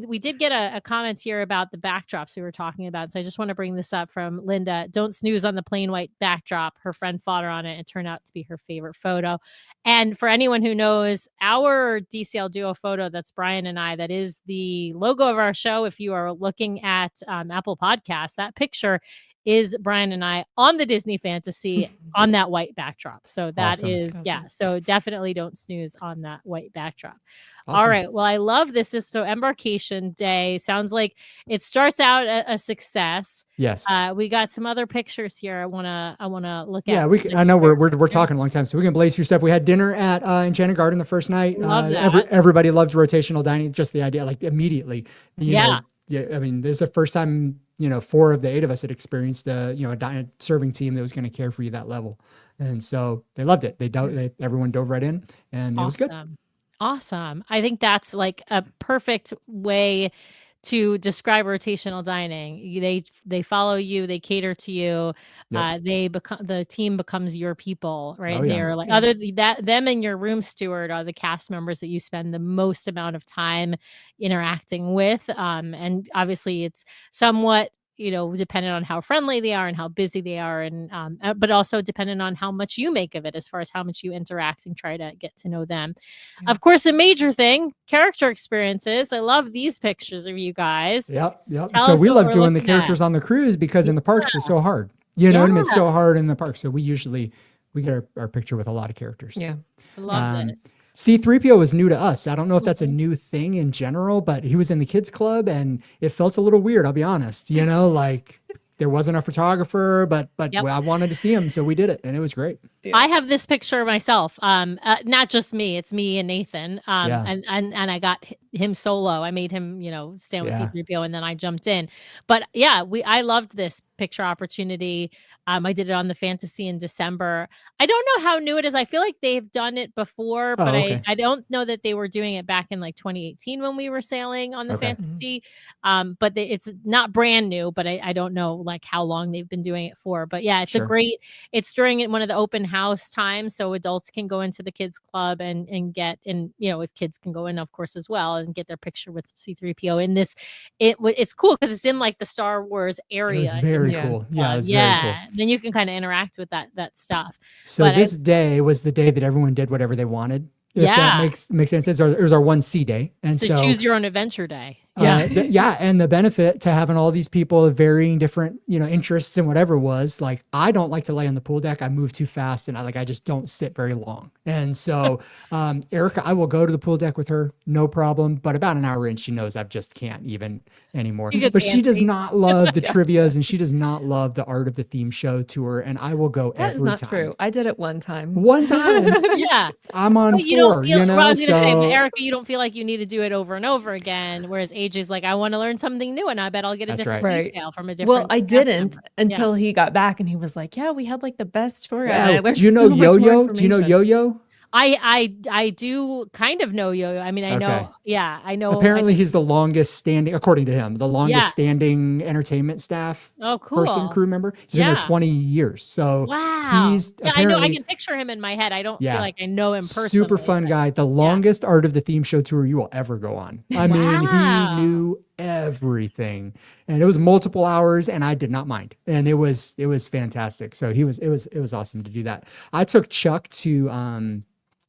we did get a comment here about the backdrops we were talking about. So I just want to bring this up from Linda. Don't snooze on the plain white backdrop. Her friend fought her on it. It turned out to be her favorite photo. And for anyone who knows our DCL duo photo, that's Brian and I, that is the logo of our show. If you are looking at Apple Podcasts, that picture is Brian and I on the Disney Fantasy on that white backdrop. So that is, so definitely don't snooze on that white backdrop. Awesome. All right. Well, I love this. So embarkation day sounds like it starts out a success. Yes. We got some other pictures here. I want to look at. Yeah, I know we're talking a long time, so we can blaze through stuff. We had dinner at Enchanted Garden the first night. Love that. Everybody loved rotational dining. Just the idea, like immediately. I mean, there's the first time 4 of the 8 of us had experienced a serving team that was going to care for you that level, and so they loved it. Everyone dove right in, and it was good. Awesome. I think that's like a perfect way to describe rotational dining. They follow you, they cater to you. Yep. The team becomes your people, right? Oh, yeah. They're like them and your room steward are the cast members that you spend the most amount of time interacting with. And obviously it's somewhat dependent on how friendly they are and how busy they are, and but also dependent on how much you make of it as far as how much you interact and try to get to know them. Yeah. Of course, the major thing, character experiences. I love these pictures of you guys. Yep. So we love doing the characters on the cruise because in the parks it's so hard. You know what I mean? It's so hard in the park. So we get our picture with a lot of characters. Yeah. I love this. C-3PO was new to us. I don't know if that's a new thing in general, but he was in the kids club and it felt a little weird. I'll be honest, like there wasn't a photographer, but I wanted to see him. So we did it and it was great. Yeah. I have this picture of myself. Not just me, it's me and Nathan. And I got him solo. I made him, stand with C-3PO and then I jumped in. But I loved this picture opportunity. I did it on the Fantasy in December. I don't know how new it is. I feel like they've done it before, but I don't know that they were doing it back in like 2018 when we were sailing on the Fantasy. But it's not brand new, but I don't know like how long they've been doing it for. But yeah, it's it's during one of the open house times, so adults can go into the kids club and get, and with kids can go in of course as well and get their picture with C-3PO in this. It's cool because it's in like the Star Wars area. It was very cool. Yeah, it was very cool. Then you can kind of interact with that stuff. So this day was the day that everyone did whatever they wanted. If that makes sense. It was our 1C day. And so choose your own adventure day. And the benefit to having all these people of varying different, interests and whatever was like, I don't like to lay on the pool deck. I move too fast and I just don't sit very long. And so Erica, I will go to the pool deck with her, no problem. But about an hour in, she knows I just can't even anymore. But she does not love the trivias and she does not love the Art of the Theme Show tour. And I will go every time. That's not true. I did it one time. Yeah. I'm on 4, well, I was going to say, but Erica, you don't feel like you need to do it over and over again. Whereas AJ's like, I want to learn something new, and I bet I'll get a different detail from a different. Well, I didn't until he got back, and he was like, "Yeah, we had like the best tour." Do you know Yo-Yo? Do you know Yo-Yo? I do kind of know Yo-Yo. I mean, I know. Yeah, I know. Apparently, he's the longest standing, according to him, the longest standing entertainment staff. Oh, cool. Crew member. He's been there 20 years. So he's I know. I can picture him in my head. I don't feel like I know him personally. Super fun guy. The longest Art of the Theme Show tour you will ever go on. I mean, he knew everything, and it was multiple hours, and I did not mind, and it was fantastic. So it was awesome to do that. I took Chuck to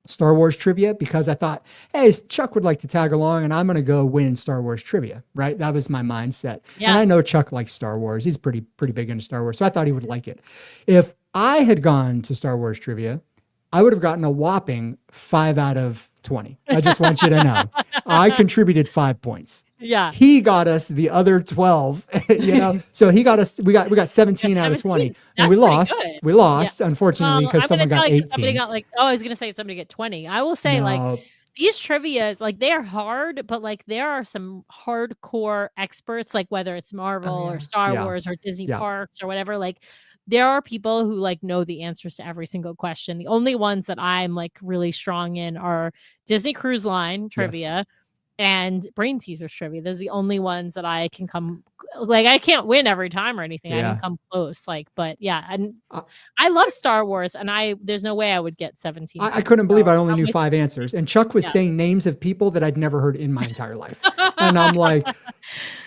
Star Wars trivia because I thought, hey, Chuck would like to tag along and I'm going to go win Star Wars trivia, right? That was my mindset. Yeah. And I know Chuck likes Star Wars. He's pretty big into Star Wars. So I thought he would like it. If I had gone to Star Wars trivia, I would have gotten a whopping 5 out of 20. I just want you to know. I contributed 5 points. Yeah. He got us the other 12, So we got 17 out of 20. And we lost. Good. We lost, unfortunately, because someone got 18. Somebody got I was going to say somebody got 20. I will say these trivias, like, they are hard, but, like, there are some hardcore experts, like, whether it's Marvel Oh, or yeah. Star Yeah. Wars or Disney Yeah. parks or whatever, like, there are people who, like, know the answers to every single question. The only ones that I'm, like, really strong in are Disney Cruise Line Yes. trivia and brain teasers trivia. Those are the only ones that I can come like, I can't win every time or anything. I can Yeah. come close, like, but yeah, and I, I love Star Wars, and there's no way I would get 17 I points. couldn't believe So I only I'm knew with 5 answers. And Chuck was yeah. saying names of people that I'd never heard in my entire life. And I'm like,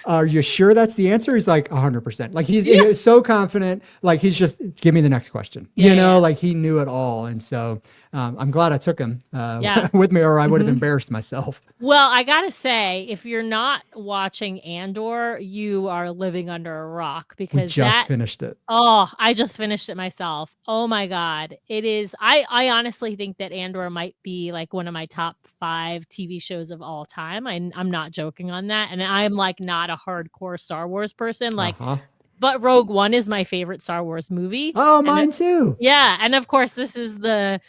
are you sure that's the answer? He's like 100%. Like he was so confident. Like he's just give me the next question. Yeah, You know, yeah. like he knew it all. And so I'm glad I took him Yeah. with me, or I would have embarrassed myself. Well, I gotta say, if you're not watching Andor, you are living under a rock We because just that finished it. oh, I just finished it myself. Oh my God. It is I honestly think that Andor might be like one of my top 5 TV shows of all time. I'm not joking on that. And I'm like not a hardcore Star Wars person. Like, Uh-huh. but Rogue One is my favorite Star Wars movie. Oh, And mine too. yeah, and of course, this is the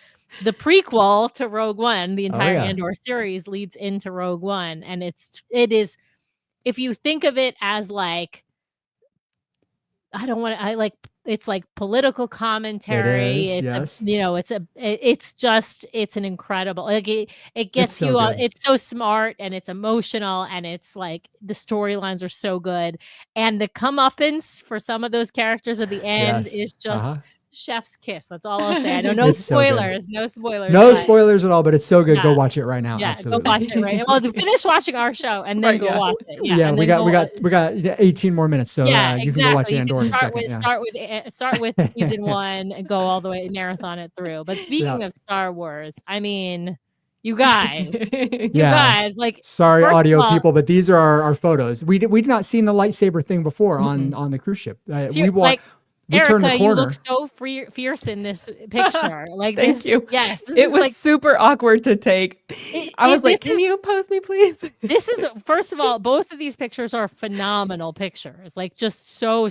prequel to Rogue One. The Oh entire yeah. Andor series leads into Rogue One, and it is if you think of it as like it's like political It commentary. is. It's Yes. it's an incredible like it It's gets so you on. good. It's so smart and it's emotional and it's like the storylines are so good and the comeuppance for some of those characters at the end Yes. is just Uh-huh. chef's kiss. That's all I'll say. I don't know It's so good. spoilers, no spoilers. No but spoilers at all, but it's so good. Go yeah, watch it right now. yeah, go Absolutely. watch it right. Well, finish watching our show and then Right, go yeah. watch it. Yeah, Yeah, and we then we got 18 more minutes, so yeah, you can go watch exactly. You Andor in can a second. Yeah. start with season 1 and go all the way marathon it through. But speaking Yeah. of Star Wars, I mean, you guys, Yeah. like Sorry, first of audio all, people, but these are our photos. We'd not seen the lightsaber thing before on the cruise ship. like We turned the Erica, you corner. look so fierce in this picture. Like Thank this, you. yes, this It is was like super awkward to take. I was like, "Can you post me, please?" this is first of all, both of these pictures are phenomenal pictures. Like just so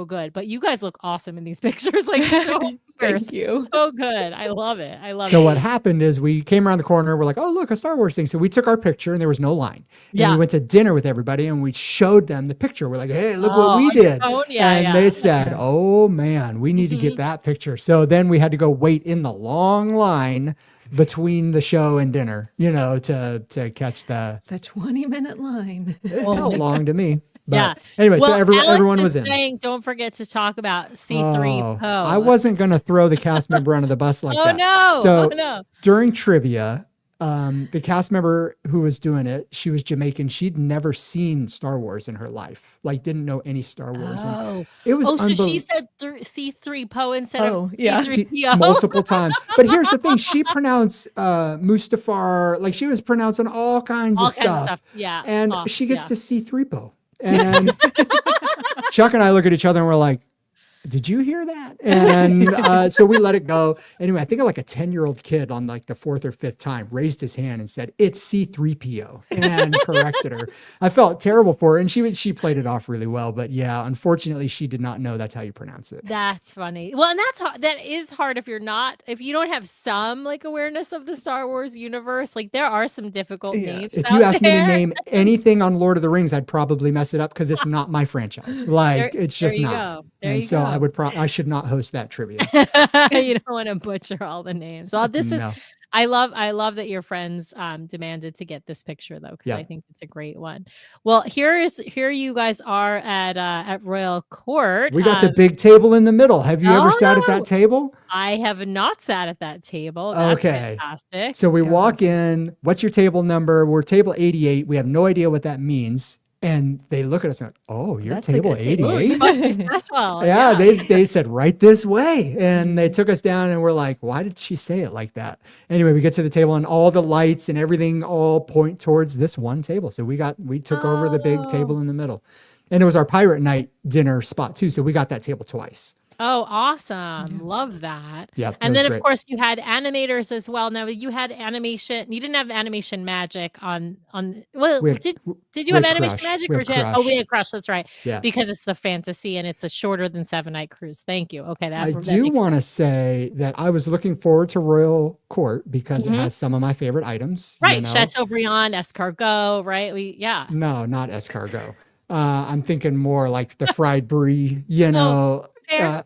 good. But you guys look awesome in these pictures. Like so Thank you. so good. I love it. I love So it. what happened is we came around the corner. We're like, oh, look, a Star Wars thing. So we took our picture and there was no line. And Yeah. we went to dinner with everybody and we showed them the picture. We're like, hey, look what Oh, we on your did. phone? Yeah, and yeah. they said, oh, man, we need to get that picture. So then we had to go wait in the long line between the show and dinner, to catch the 20-minute line. it felt long to me. But Yeah. anyway, so Well, everyone Alex was is in. saying, don't forget to talk about C3PO. I wasn't going to throw the cast member under the bus like Oh that. no! So oh no! during trivia, the cast member who was doing it, she was Jamaican. She'd never seen Star Wars in her life. Like, didn't know any Star Wars. And Oh, it was so she unbelievable. said C3PO instead Oh, of yeah. C3PO. Multiple times. But here's the thing. She pronounced Mustafar, like she was pronouncing all kinds All of kinds of stuff. stuff. Yeah. And Oh, she gets yeah. to see 3PO. And Chuck and I look at each other and we're like, did you hear that? And so we let it go. Anyway, I think like a 10-year-old kid on like the 4th or 5th time raised his hand and said, it's C3PO and corrected her. I felt terrible for her. And she played it off really well. But yeah, unfortunately, she did not know that's how you pronounce it. That's funny. Well, and that is hard if you don't have some like awareness of the Star Wars universe. Like there are some difficult names. If you asked me to there. name anything on Lord of the Rings, I'd probably mess it up because it's not my franchise. Like it's just not. And so I should not host that trivia. You don't want to butcher all the names. Well, No. I love that your friends demanded to get this picture though, because Yeah. I think it's a great one. Well, here you guys are at Royal Court. We got the big table in the middle. Have you ever sat at that table? I have not sat at that table. That's Okay. fantastic. So we walk in. What's your table number? We're table 88. We have no idea what that means. And they look at us and go, oh, you're That's a table good table. 88? You must be special. Yeah, they said right this way. And they took us down and we're like, why did she say it like that? Anyway, we get to the table and all the lights and everything all point towards this one table. So we took over the big table in the middle. And it was our pirate night dinner spot too. So we got that table twice. Oh, awesome. Love that. Yeah, it And was then, of great. course, you had animators as well. Now, you had animation. You didn't have animation magic well, We had did you we have had animation Crush. magic We or had did you have, oh, we Crush. had Crush. That's right. Yeah. Because it's the fantasy and it's a shorter than 7-night cruise. Thank you. Okay. I That do makes want to sense. say that I was looking forward to Royal Court because it Mhm. has some of my favorite items, you Right. know. Chateaubriand, escargot, right? Yeah. No, not escargot. I'm thinking more like the fried brie, Oh, fair. Uh,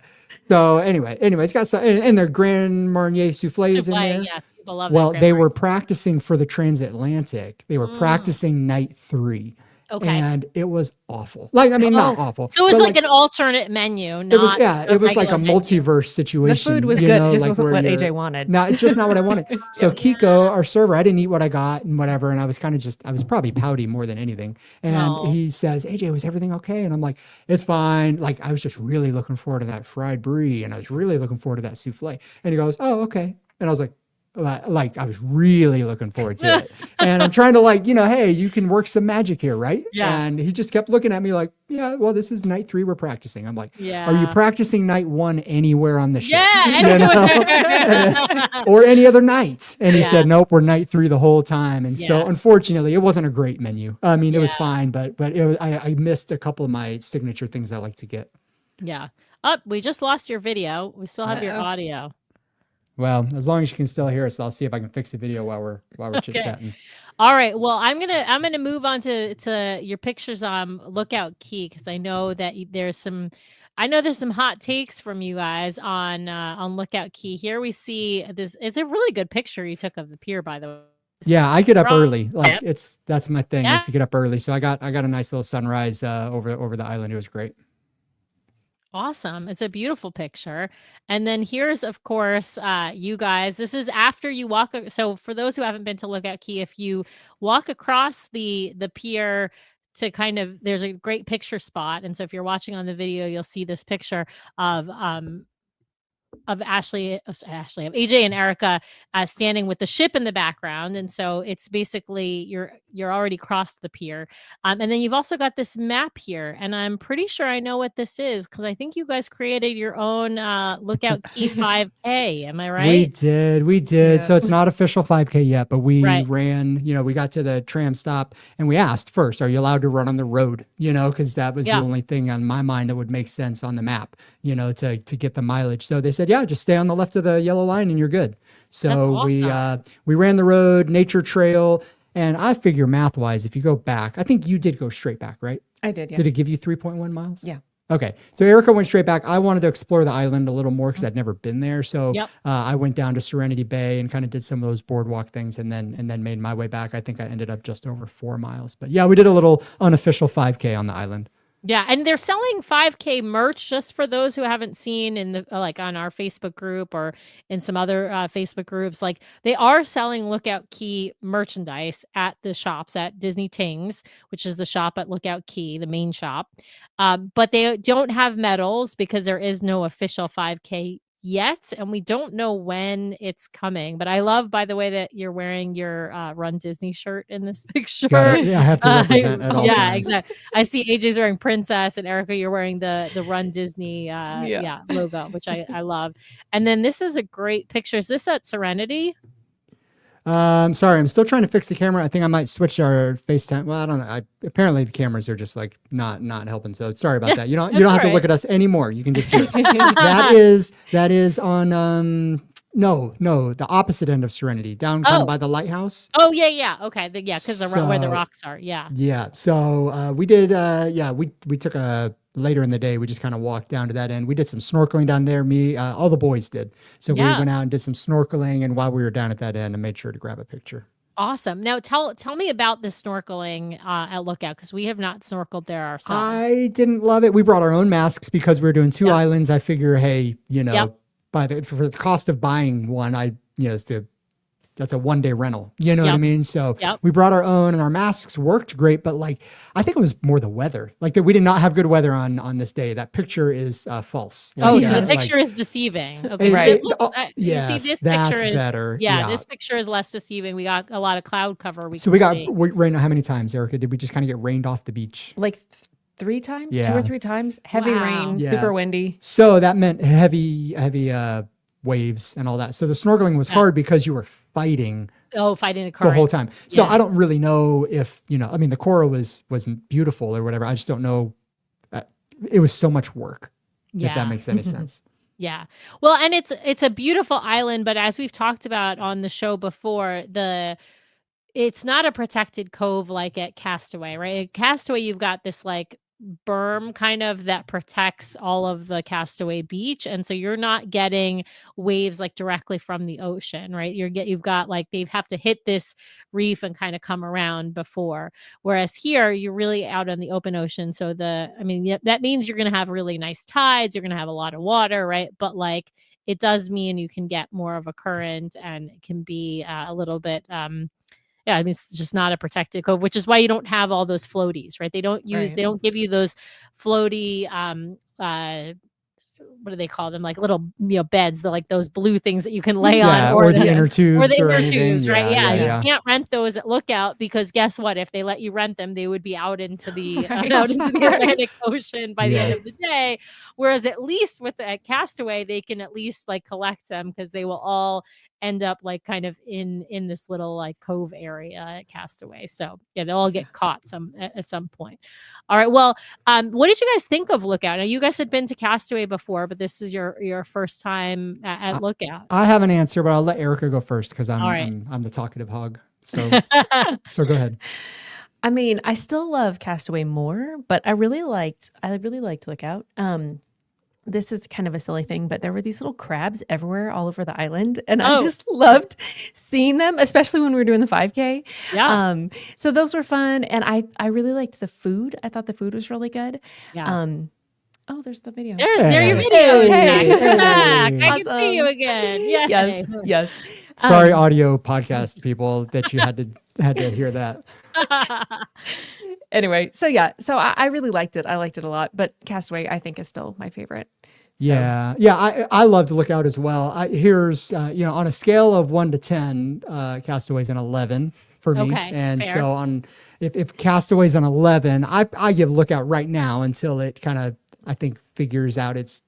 so anyway, it's got some, and their Grand Marnier souffles in Souffle. there. Yes. People love that Well, Grand they Marnier. were practicing for the transatlantic. They were Mm, practicing night 3, okay. and it was awful. Like, I mean, not Oh, awful, so it was but like like an alternate menu, it was, not yeah, a it was like regular a menu. multiverse The situation, food was good. It just like wasn't where what you're, AJ wanted. no, it's just not what I wanted. So Kiko, our server, I didn't eat what I got and whatever. And I was kind of just, I was probably pouty more than anything. And Oh. he says, AJ, was everything okay? And I'm like, it's fine. Like, I was just really looking forward to that fried brie and I was really looking forward to that souffle. And he goes, oh, okay. And I was like I was really looking forward to it. And I'm trying to hey, you can work some magic here, right? Yeah. And he just kept looking at me like, yeah, well, this is night 3 we're practicing. I'm like, are you Yeah. practicing night 1 anywhere on the ship? Yeah, You know? anywhere. Or any other night? And he Yeah. said, nope, we're night 3 the whole time. And so Yeah. unfortunately, it wasn't a great menu. I mean, it was Yeah. fine, but I missed a couple of my signature things I like to get. Yeah. Oh, we just lost your video. We still have your Uh-oh. audio. Well, as long as you can still hear us, I'll see if I can fix the video while we're Okay. chit-chatting. All right. Well, I'm gonna move on to your pictures on Lookout Key because I know that there's some hot takes from you guys on Lookout Key. Here we see this. It's a really good picture you took of the pier, by the way. Yeah, I get up Wrong. early. Like that's my thing Yeah. is to get up early. So I got a nice little sunrise over the island. It was great. Awesome. It's a beautiful picture. And then here's, of course, you guys. This is after you walk. So for those who haven't been to Lookout Key, if you walk across the pier to there's a great picture spot. And so if you're watching on the video, you'll see this picture of of AJ and Erica standing with the ship in the background, and so it's basically you're already crossed the pier, and then you've also got this map here, and I'm pretty sure I know what this is because I think you guys created your own Lookout Key 5K. Am I right? We did. Yeah. So it's not official 5K yet, but we Right. ran. We got to the tram stop and we asked first, are you allowed to run on the road? Because that was Yeah. the only thing on my mind that would make sense on the map. To get the mileage. So they said, yeah, just stay on the left of the yellow line and you're good. So awesome. we ran the road, nature trail, and I figure math wise, if you go back, I think you did go straight back, right? I did, yeah. Did it give you 3.1 miles? Yeah. Okay. So Erica went straight back. I wanted to explore the island a little more because I'd never been there. So Yep. I went down to Serenity Bay and kind of did some of those boardwalk things and then made my way back. I think I ended up just over 4 miles. But yeah, we did a little unofficial 5K on the island. Yeah, and they're selling 5K merch just for those who haven't seen in the on our Facebook group or in some other Facebook groups. Like they are selling Lookout Key merchandise at the shops at Disney Tings, which is the shop at Lookout Key, the main shop. But they don't have medals because there is no official 5K yet, and we don't know when it's coming. But I love, by the way, that you're wearing your Run Disney shirt in this picture. Got it. Yeah, I have to represent at all Yeah, times. exactly. I see AJ's wearing Princess, and Erica, you're wearing the Run Disney logo, which I love. And then this is a great picture. Is this at Serenity? Sorry, I'm still trying to fix the camera. I think I might switch our FaceTime. Well, I don't know. Apparently the cameras are just like not helping. So sorry about that. You don't have to look at us anymore. You can just hear us. that is on no, the opposite end of Serenity, down kind of by the lighthouse. Oh yeah. Okay. Because where the rocks are. Yeah. Yeah. So we did we took a later in the day, we just kind of walked down to that end. We did some snorkeling down there. All the boys did. So we went out and did some snorkeling. And while we were down at that end, I made sure to grab a picture. Awesome. Now tell me about the snorkeling at Lookout because we have not snorkeled there ourselves. I didn't love it. We brought our own masks because we were doing 2 islands. I figure, hey, for the cost of buying one, that's a 1-day rental. You know what I mean? So we brought our own and our masks worked great, but I think it was more the weather. Like that we did not have good weather on this day. That picture is false. So the picture is deceiving. Okay. Right. You see this that's picture is better. Yeah, this picture is less deceiving. We got a lot of cloud cover. So we got rained how many times, Erica? Did we just kind of get rained off the beach? Like 2 Yeah. or 3 times. Heavy Wow. rain, Yeah. super windy. So that meant heavy waves and all that. So the snorkeling was hard because you were fighting Fighting the the current. whole time. So Yeah. I don't really know if, I mean, the coral wasn't beautiful or whatever. I just don't know. It was so much work, if that makes any sense. Yeah. Well, and it's a beautiful island, but as we've talked about on the show before, it's not a protected cove like at Castaway, right? At Castaway, you've got this like berm kind of that protects all of the Castaway beach, and so you're not getting waves like directly from the ocean, right? You've got like they have to hit this reef and kind of come around before. Whereas here, you're really out on the open ocean, so that means you're going to have really nice tides, you're going to have a lot of water, right? But like it does mean you can get more of a current, and it can be a little bit yeah, I mean, it's just not a protected cove, which is why you don't have all those floaties, right? They don't give you those floaty, what do they call them? Like little, beds, like those blue things that you can lay on, or the inner tubes or inner anything. tubes, right? Yeah. You can't rent those at Lookout because guess what? If they let you rent them, they would be out into the Right. Atlantic Ocean by the end Yes. of the day. Whereas at least with the Castaway, they can at least like collect them because they will all end up like kind of in this little like cove area at Castaway. So yeah, they'll all get caught at some point. All right. Well, what did you guys think of Lookout? Now you guys had been to Castaway before, but this was your first time at Lookout. I have an answer, but I'll let Erica go first because All right. I'm the talkative hog. So so go ahead. I mean, I still love Castaway more, but I really liked Lookout. This is kind of a silly thing, but there were these little crabs everywhere all over the island, and I just loved seeing them, especially when we were doing the 5K. Yeah. So those were fun, and I really liked the food. I thought the food was really good. Yeah. Oh, there's the video. There your video. Hey. You're back. I can Awesome. see you again. Yay. Yes. Sorry, audio podcast people, that you had to hear that. Anyway, so I really liked it. I liked it a lot, but Castaway I think is still my favorite. So. Yeah. I love to Look Out as well. Here's on a scale of 1 to 10, Castaway's an 11 for me. Okay, And fair. so if Castaway's an 11, I give Lookout right now until it kind of, I think, figures out its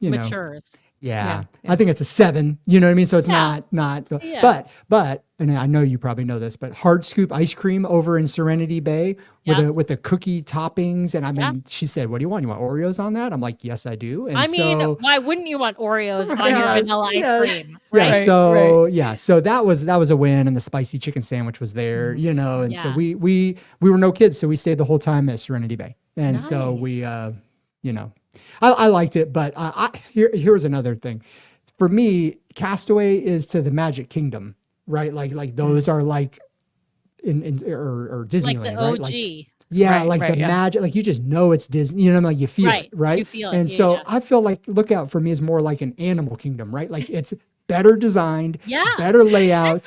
Matures. Yeah. I think it's a 7. You know what I mean? So it's not, Yeah. but, and I know you probably know this, but hard scoop ice cream over in Serenity Bay with the cookie toppings. And I mean, she said, what do you want? You want Oreos on that? I'm like, yes, I do. And I mean, why wouldn't you want Oreos on your vanilla ice cream? Yeah. Right? So that was a win. And the spicy chicken sandwich was there, and so we were no kids. So we stayed the whole time at Serenity Bay. And so we, I liked it, but here's another thing. For me, Castaway is to the Magic Kingdom, right? Like those are like in or Disneyland, Like the right? OG. Like the magic, like you just know it's Disney. You know, like you feel it, right? You feel it. And so I feel like Lookout for me is more like an Animal Kingdom, right? Like it's better designed, better layout.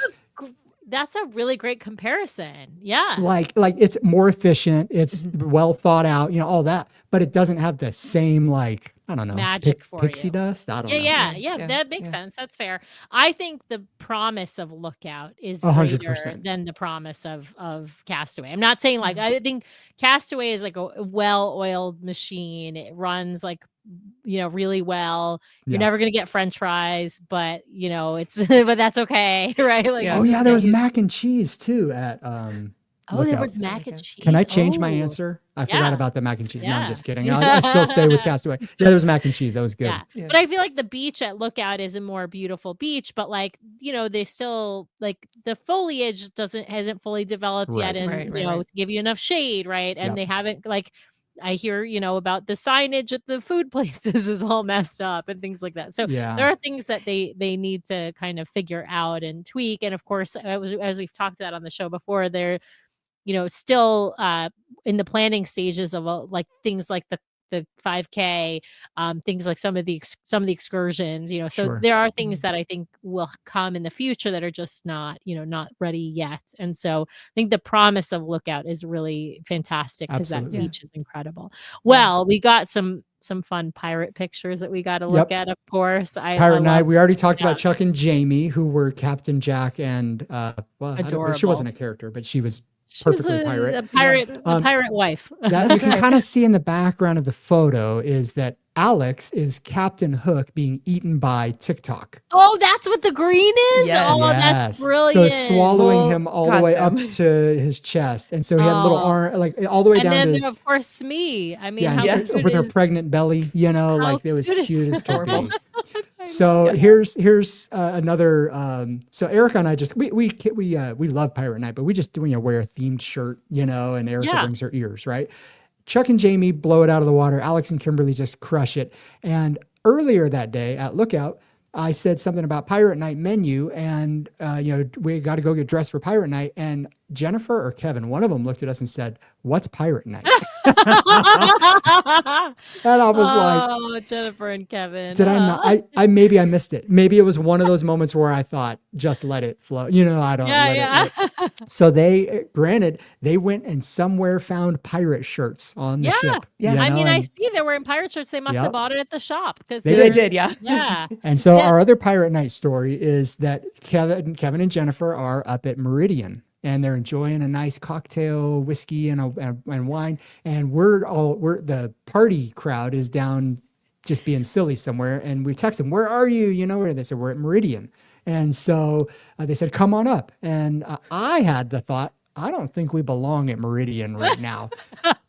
That's a really great comparison. Yeah. Like it's more efficient. It's well thought out, all that, but it doesn't have the same, like, I don't know, magic for pixie you. dust. I don't know. Yeah. That makes sense. That's fair. I think the promise of Lookout is 100%. greater than the promise of Castaway. I'm not saying like, I think Castaway is like a well-oiled machine. It runs like, really well. You're never going to get French fries, but but that's okay. Right. Like, There was mac and cheese too at, there was mac and cheese. Can I change my answer? I forgot about the mac and cheese. No, I'm just kidding. I still stay with Castaway. Yeah, there was mac and cheese. That was good. Yeah. But I feel like the beach at Lookout is a more beautiful beach, but like, they still like the foliage hasn't fully developed yet. And, to give you enough shade. Right. And they haven't like, I hear, about the signage at the food places is all messed up and things like that. So there are things that they need to kind of figure out and tweak. And of course, as we've talked about on the show before, they're, still in the planning stages of like things like the 5K, things like some of the excursions, so there are things that I think will come in the future that are just not ready yet. And so I think the promise of Lookout is really fantastic because that beach is incredible. Well, we got some fun pirate pictures that we got to look at, of course. Pirate Night. We already talked about Chuck and Jamie, who were Captain Jack and adorable. She wasn't a character, but she was perfectly a, pirate. a pirate, a pirate wife. That you can kind of see in the background of the photo is that Alex is Captain Hook being eaten by TikTok. Oh, that's what the green is? Yes. Oh, that's So brilliant. it's swallowing Full him all the way up costume. to his chest. And so he had a little Oh. arm, like all the way And down then to his, there, of course, Smee. I mean, yeah, how Yes. cute with her is pregnant belly, you know, how like it was cute is cute as could adorable. be. So here's another. So Erica and I just we love Pirate Night, but we just wear a themed shirt, you know, and Erica Yeah. brings her ears, right? Chuck and Jamie blow it out of the water. Alex and Kimberly just crush it. And earlier that day at Lookout, I said something about Pirate Night menu, and we got to go get dressed for Pirate Night. And Jennifer or Kevin, one of them looked at us and said, "What's Pirate Night?" And I was like, oh, Jennifer and Kevin. did I not? I maybe I missed it. Maybe it was one of those moments where I thought, just let it flow. You know, I don't let it. So granted, they went and somewhere found pirate shirts on the ship. Yeah. you I know, mean, I and- see they're wearing pirate shirts. They must Yep. have bought it at the shop because They They did, yeah. Yeah. And so Yeah. our other Pirate Night story is that Kevin and Jennifer are up at Meridian and they're enjoying a nice cocktail, whiskey and wine. And the party crowd is down just being silly somewhere. And we text them, "Where are you?" You know, where they said, "We're at Meridian." And so they said, "Come on up." And I had the thought, I don't think we belong at Meridian right now.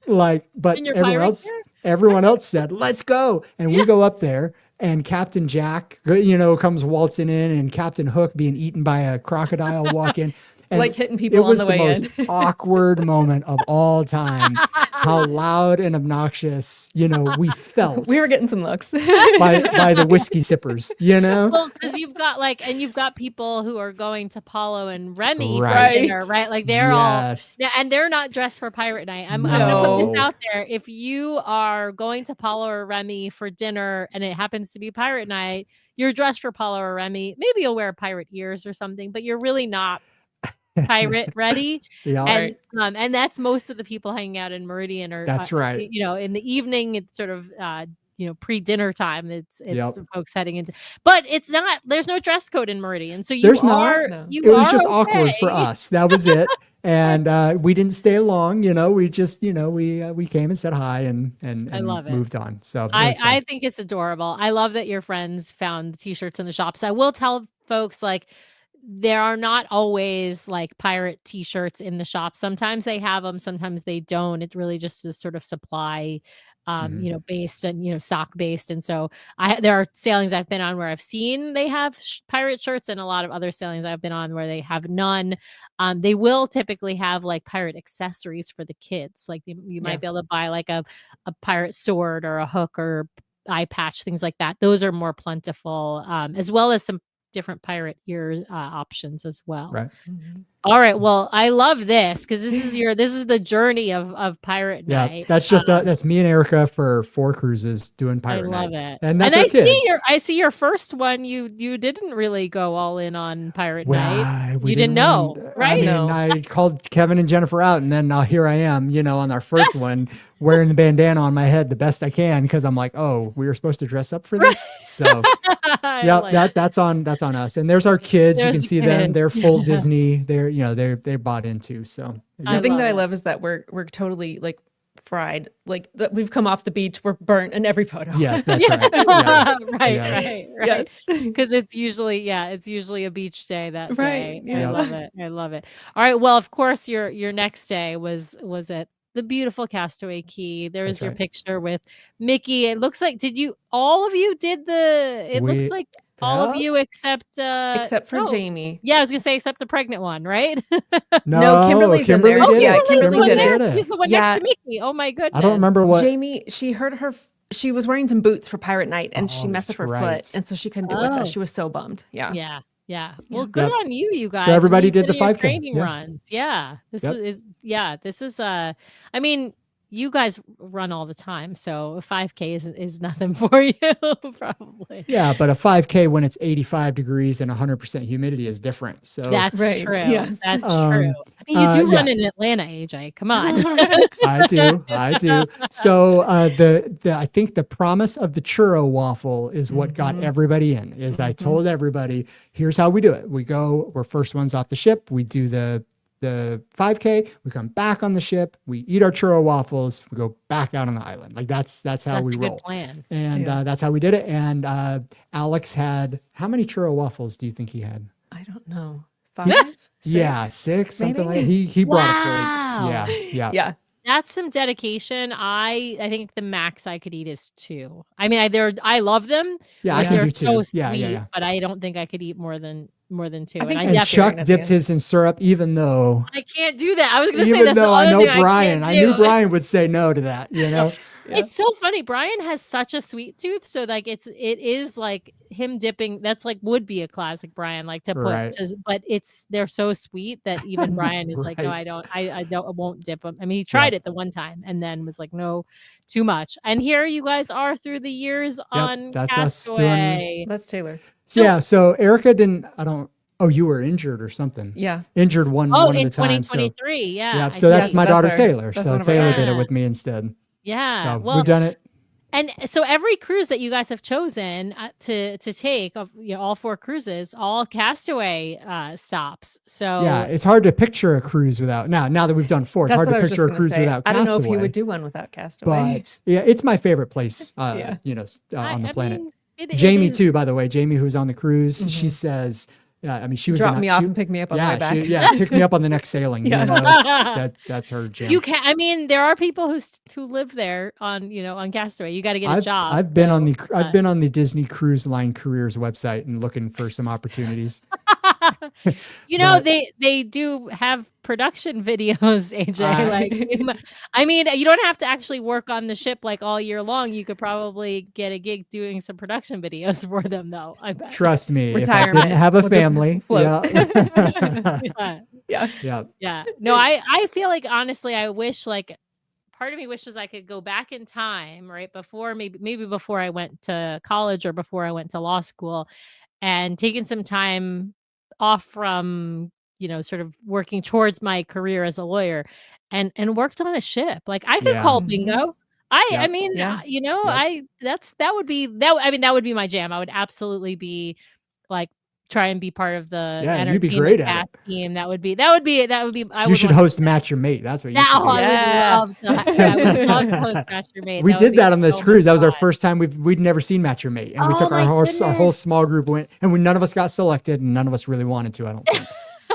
But In your pirate gear? everyone else said, "Let's go." And we go up there. And Captain Jack, comes waltzing in, and Captain Hook being eaten by a crocodile walk in. And Like hitting people on the way It was the in. most awkward moment of all time. How loud and obnoxious, we felt We were getting some looks. by the whiskey sippers, Well, because you've got people who are going to Paulo and Remy Right. for dinner, right? Like they're all, Yes. yeah, and they're not dressed for Pirate Night. I'm gonna put this No. out there. If you are going to Paulo or Remy for dinner and it happens to be Pirate Night, you're dressed for Paulo or Remy. Maybe you'll wear pirate ears or something, but you're really not pirate ready. Yeah. And that's most of the people hanging out in Meridian or That's right. in the evening it's sort of pre-dinner time. It's Yep. folks heading into, but it's not, there's no dress code in Meridian. So There's not. No. you It was are just awkward for okay. us. That was it. And we didn't stay long, we just, we came and said hi and I love it. moved on. So it was fun. I think it's adorable. I love that your friends found the t-shirts in the shops. I will tell folks, like, there are not always like pirate t-shirts in the shop. Sometimes they have them, sometimes they don't. It really just is sort of supply based and stock based. And so there are sailings I've been on where I've seen they have pirate shirts, and a lot of other sailings I've been on where they have none. They will typically have like pirate accessories for the kids. Like you might be able to buy like a pirate sword or a hook or eye patch, things like that. Those are more plentiful, as well as some different pirate ear options as well. Right. All right. Well, I love this because this is the journey of Pirate Yeah, Night. that's just that's me and Erica for 4 cruises doing I Pirate love Night. it. And that's I our kids. see your first one. You didn't really go all in on Pirate Well, Night. we You didn't know, right? I mean, No. I called Kevin and Jennifer out, and then now here I am, on our first one, wearing the bandana on my head the best I can because I'm like, oh, we were supposed to dress up for this. So yeah, that's on us. And there's our kids. You There's can the see them. kids. They're full Disney. They're bought into. So I The thing love that I it. love is that we're totally like fried. Like that we've come off the beach, we're burnt in every photo. yes, that's right. Yeah. Yeah. right. Yes. Because it's usually a beach day that day. Right, yeah. I love it. I love it. All right. Well, of course, your next day was at the beautiful Castaway Cay. There was That's your right. picture with Mickey. It looks like all of you did it looks We- like all of Yeah. you except Except for no. Jamie. Yeah, I was gonna say except the pregnant one, right? No, Kimberly's in there. Kimberly did Yeah, it. Kimberly did did He's it. the one Yeah. next to Mickey. Oh my goodness. I don't remember what. Jamie, she was wearing some boots for Pirate Night and she Oh, messed up that's her right. foot. And so she couldn't do it with Oh. us. She was so bummed. Yeah. Yeah. Yeah. Well, good Yep. on you guys. So everybody You did the your 5K. training Yeah. runs. Yeah. This Yep. is I mean, you guys run all the time, so a 5K is nothing for you, probably. Yeah, but a 5K when it's 85 degrees and 100% humidity is different. So That's Right, true. yes. That's Um, true. I mean, you do yeah. run in Atlanta, AJ. Come on. I do. So I think the promise of the churro waffle is what got everybody in. Is I told everybody, here's how we do it. We're first ones off the ship. We do the the 5K, we come back on the ship, we eat our churro waffles, we go back out on the island. Like that's how we roll. Good plan. And that's how we did it. And Alex had, how many churro waffles do you think he had? I don't know. 5? Yeah, 6, something like that. He brought Wow. a plate. Yeah. That's some dedication. I think the max I could eat is 2. I mean, I love them. Yeah, Like, I can they're do 2. so sweet, Yeah. but I don't think I could eat more than 2. I think And I and And Chuck Chuck dipped his in syrup, even though I can't do that. I was going to say even that's the though I other know thing Brian, I I can't knew do. Brian would say no to that, you know? It's so funny. Brian has such a sweet tooth, so like it is like him dipping. That's like would be a classic Brian, like to put. Right. But they're so sweet that even Brian is like, no, Right. I won't dip them. I mean, he tried it the one time and then was like, no, too much. And here you guys are through the years on that's us doing- Castaway. That's Taylor. So Erica didn't, oh, you were injured or something. Yeah. Injured one Oh, of in the times. So, 2023, yeah. so that's did. my That's daughter our- Taylor. that's So one of our Taylor did it daughters. with me instead. Yeah. So Well, we've done it. and so every cruise that you guys have chosen to take, of all 4 cruises, all Castaway stops. So Yeah, it's hard to picture a cruise without now that we've done 4. It's That's hard what to I was picture a just cruise gonna say. without I don't know if Castaway. he would do one without Castaway. But yeah, it's my favorite place, Yeah. on the planet. mean, it Jamie is- too, by the way. Jamie, who's on the cruise, she says, I mean, she was Drop gonna- me off she- and pick me up on yeah, my back. pick me up on the next sailing. Yeah. You know, that's her jam. You can. I mean, there are people who live there on on Castaway. You got to get a job. I've been on so, I've been on the Disney Cruise Line careers website and looking for some opportunities. But- they do have production videos, AJ. I- I mean, you don't have to actually work on the ship like all year long. You could probably get a gig doing some production videos for them, though. I bet. Trust me, if I Retirement. didn't have a We'll just family, float. Yeah. Yeah. Yeah. No, I feel like honestly, I wish like part of me wishes I could go back in time, right? Before maybe before I went to college or before I went to law school and taken some time off from, sort of working towards my career as a lawyer and worked on a ship. Like I could Yeah. call bingo. I Yep. mean, Yeah. that would be my jam. I would absolutely be like try and be part of the Yeah, you'd be great at cast it. team. That would be I you would should want- host Match Your Mate. That's what you should Now do. I Yeah. would love to. I would love to host Match Your Mate. We That would did be that on this so cruise. That was our fun. first time we'd never seen Match Your Mate, and we Oh took my our whole goodness. small group went, and none of us got selected, and none of us really wanted to. I don't think.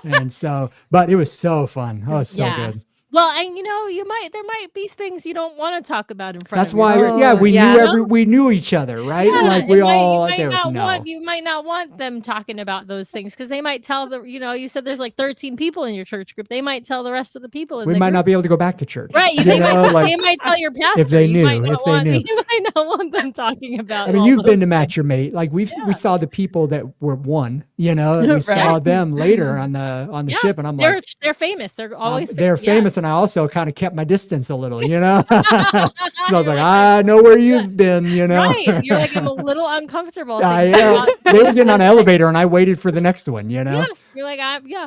And so, but it was so fun. Oh, it was so Yes. good. Well, and there might be things you don't want to talk about in front That's of why, your we knew each other, right? Yeah, Like we all, you there was no. you might not want them talking about those things because they might tell you said there's like 13 people in your church group. They might tell the rest of the people in We the might group. not be able to go back to church. Right, You they know, like, might tell your pastor. they you knew, might not if they want, knew. You might not want them talking about. I mean, all you've been those to Match Your Mate. Like we saw the people that were won. And we saw Right. them later on the Yeah, ship, and I'm like, they're famous. They're always they're yeah. famous, and I also kind of kept my distance a little, So I was like, I know where you've been, Right, you're like I'm a little uncomfortable. I thinking am. about They were getting on an elevator, and I waited for the next one. Yeah, you're like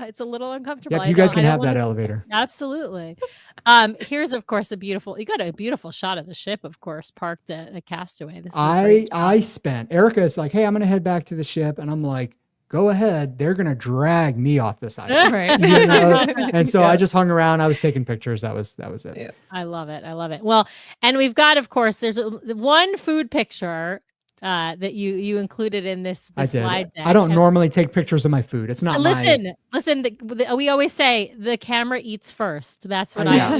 it's a little uncomfortable. Yep, I you guys don't- can I have don't that wanna- elevator. Absolutely. Here's of course you got a beautiful shot of the ship, of course, parked at a Castaway. This is a great shot. Erica is like, hey, I'm gonna head back to the ship, and I'm like, go ahead. They're gonna drag me off this island. Right. And so I just hung around. I was taking pictures. That was it. Yeah. I love it. I love it. Well, and we've got, of course, there's one food picture that you included in this I did. slide deck. I don't And normally take pictures of my food. It's not listen. We always say the camera eats first. That's what Yeah,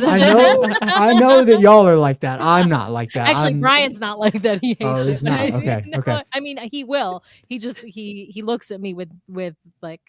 I know that y'all are like that. I'm not like that. Actually, I'm- Brian's not like that. He hates Oh, it. he's not. Okay, No, okay. I mean, he will. He just he looks at me with like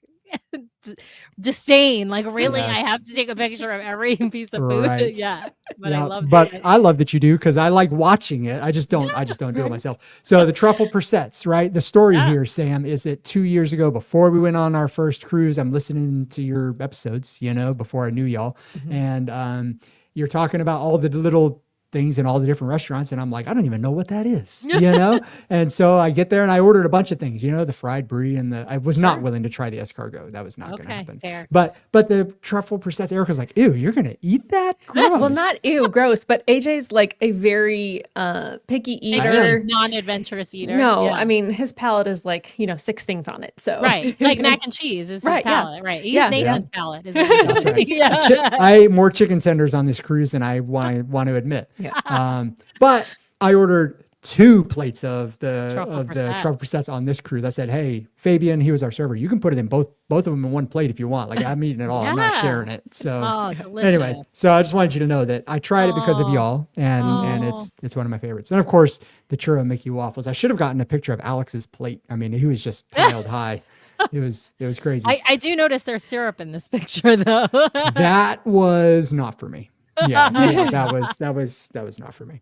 disdain. Like, really, I Yes. have to take a picture of every piece of food. Right. Yeah, but Yeah, I love. but it. I love that you do because I like watching it. I just don't do it myself. So the truffle pursettes, right? The story Yeah. here, Sam, is that 2 years ago, before we went on our first cruise, I'm listening to your episodes, before I knew y'all, and you're talking about all the little things in all the different restaurants. And I'm like, I don't even know what that is, you know? And so I get there and I ordered a bunch of things, you know, the fried brie and I was not willing to try the escargot. That was not going to happen. Fair. But the truffle pursettes, Erica's like, ew, you're going to eat that? Gross. Well, not ew, gross, but AJ's like a very picky eater. Non-adventurous eater. No, Yeah. I mean, his palate is like, 6 things on it. So Right. Like mac and cheese is his Right, yeah. palate. Right. He's Yeah. Nathan's palate. Is what I'm That's telling right. you. Yeah. I ate more chicken tenders on this cruise than I want to admit. Yeah. But I ordered 2 plates of the Truffle truffle pursettes on this cruise. I said, hey, Fabian, he was our server. You can put it in both of them in one plate if you want. Like I'm eating it all. I'm not Yeah. sharing it. So Oh, delicious. anyway, so I just wanted you to know that I tried it because of y'all, and it's one of my favorites. And of course, the churro Mickey waffles. I should have gotten a picture of Alex's plate. I mean, he was just piled high. It was crazy. I do notice there's syrup in this picture though. That was not for me. Yeah, that was not for me.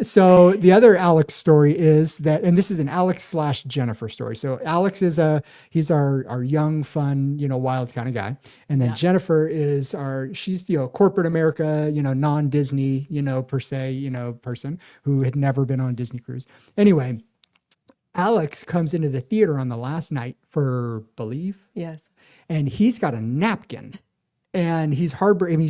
So the other Alex story is that, and this is an Alex / Jennifer story. So Alex is he's our young, fun, wild kind of guy. And then Jennifer is she's, corporate America, non-Disney, per se, person who had never been on a Disney cruise. Anyway, Alex comes into the theater on the last night for Believe. Yes. And he's got a napkin. And he's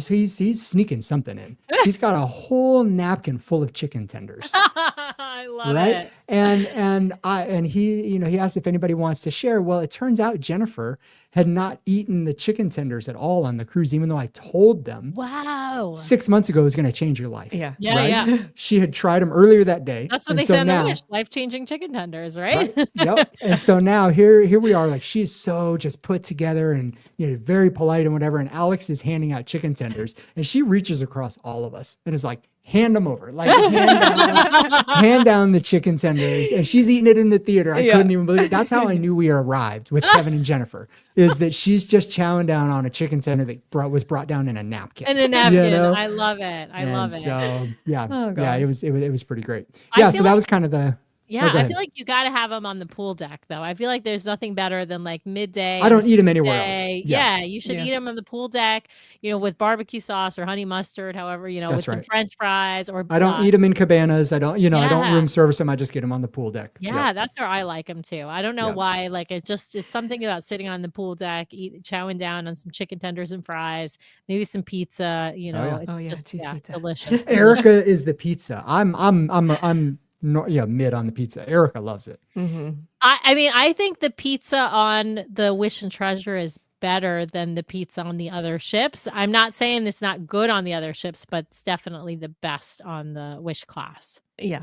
he's sneaking something in. He's got a whole napkin full of chicken tenders. I love it. And he asked if anybody wants to share. Well, it turns out Jennifer had not eaten the chicken tenders at all on the cruise, even though I told them. Wow. 6 months ago it was going to change your life. Yeah. Yeah, right? yeah. She had tried them earlier that day. That's what they said in the wish. Life-changing chicken tenders, right? Yep. And so now here we are, like she's so just put together and very polite and whatever. And Alex is handing out chicken tenders, and she reaches across all of us and is like, hand them over, like hand down the chicken tenders, and she's eating it in the theater. I couldn't even believe it. That's how I knew we arrived with Kevin and Jennifer, is that she's just chowing down on a chicken tender that was brought down in a napkin. In a napkin. I love it. I love it. So yeah, Oh, yeah, gosh. it was pretty great. Yeah, so that was kind of the. Yeah, go I ahead. feel like you got to have them on the pool deck, though. I feel like there's nothing better than like midday. I don't eat them anywhere day. else. Yeah, you should Yeah. eat them on the pool deck, with barbecue sauce or honey mustard, however, with That's some right. French fries or. I don't eat them in cabanas. I don't, I don't Yeah. room service them. I just get them on the pool deck. Yeah, that's where I like them too. I don't know Yep. why. Like it just is something about sitting on the pool deck, chowing down on some chicken tenders and fries, maybe some pizza. yeah. It's Oh, yeah, just cheese pizza. delicious. Erica is the pizza. I'm mid on the pizza. Erica loves it. Mm-hmm. I mean, I think the pizza on the Wish and Treasure is better than the pizza on the other ships. I'm not saying it's not good on the other ships, but it's definitely the best on the Wish class. Yeah.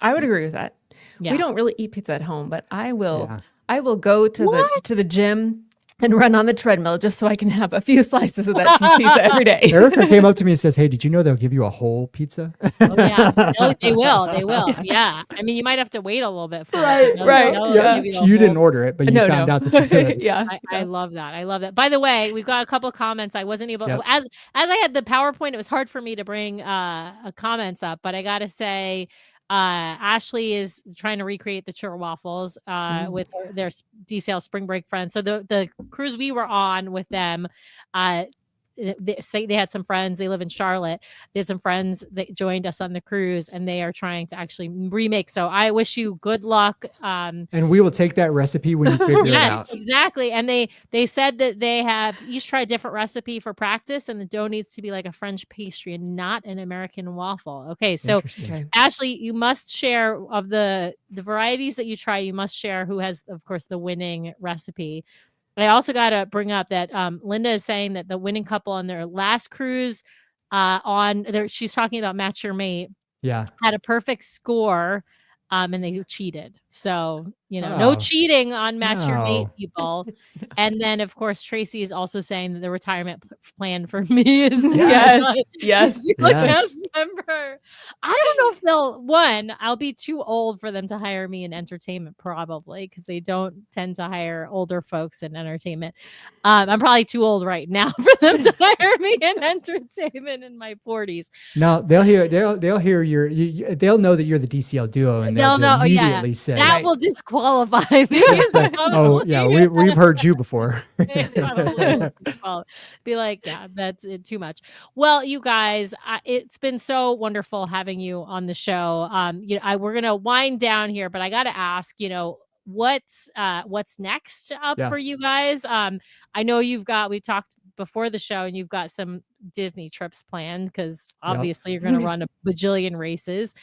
I would agree with that. Yeah. We don't really eat pizza at home, but I will Yeah. I will go to the gym and run on the treadmill just so I can have a few slices of that cheese pizza every day. Erica came up to me and says, "Hey, did you know they'll give you a whole pizza?" Oh, yeah. They will. Yeah. I mean, you might have to wait a little bit for it. Right. Yeah. Give you the You didn't whole- order it, but you No, found no. out that you could. Yeah. I love that. I love that. By the way, we've got a couple of comments. I wasn't able Yep. as I had the PowerPoint, it was hard for me to bring comments up, but I gotta say Ashley is trying to recreate the churro waffles with their DCL spring break friends. So the cruise we were on with them, they had some friends. They live in Charlotte. They had some friends that joined us on the cruise, and they are trying to actually remake. So I wish you good luck. And we will take that recipe when you figure it out. Yes, exactly. And they said that they have each tried a different recipe for practice, and the dough needs to be like a French pastry and not an American waffle. Okay, so Interesting. Okay. Ashley, you must share of the varieties that you try. You must share who has, of course, the winning recipe. I also got to bring up that Linda is saying that the winning couple on their last cruise she's talking about Match Your Mate, Yeah. had a perfect score, and they cheated. So, no Oh. cheating on Match Your Mate, No. people. And then, of course, Tracy is also saying that the retirement plan for me is Yes. Yes. a Yes. cast member. I don't know if I'll be too old for them to hire me in entertainment, probably, because they don't tend to hire older folks in entertainment. I'm probably too old right now for them to hire me in entertainment in my 40s. No, they'll hear your they'll know that you're the DCL duo, and they'll They'll know- yeah. immediately say, That will disqualify qualify. Oh yeah, we've heard you before. Well, be like, yeah, that's too much. Well, you guys, it's been so wonderful having you on the show. We're gonna wind down here, but I got to ask, what's next up Yeah. for you guys? I know we talked before the show, and you've got some Disney trips planned because obviously you're going to run a bajillion races.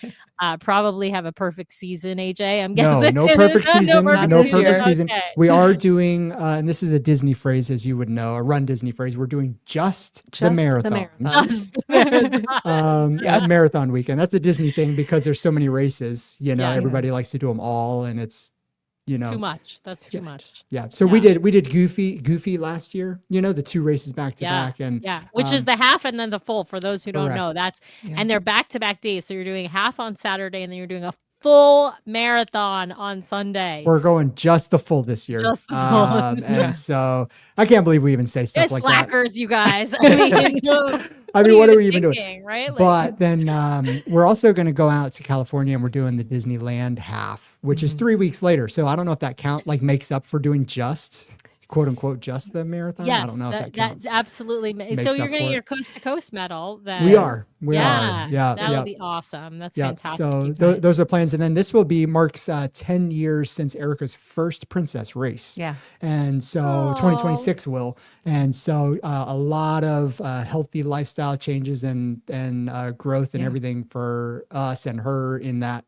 Probably have a perfect season, AJ. I'm guessing. No perfect season. No perfect season. Okay. We are doing, and this is a Disney phrase, as you would know, a Run Disney phrase. We're doing just the marathon. Just the marathon. At marathon weekend. That's a Disney thing because there's so many races. Everybody likes to do them all, and it's too much. That's too much. Yeah. So we did Goofy last year. The 2 races back to back, and which is the half and then the full. For those who don't know, and they're back to back days. So you're doing half on Saturday, and then you're doing a full marathon on Sunday. We're going just the full this year. Just the full. And so I can't believe we even say stuff like slackers, that. You guys. I mean, what are we even doing? Right? But then we're also going to go out to California, and we're doing the Disneyland half, which is 3 weeks later. So I don't know if that makes up for doing just, quote unquote, just the marathon. Yes, I don't know if that counts. That absolutely. So you're getting your coast to coast medal. We are. Yeah. That would be awesome. That's fantastic. So those are plans. And then this marks 10 years since Erica's first princess race. Yeah. And so 2026 will. And so a lot of healthy lifestyle changes and growth and everything for us and her in that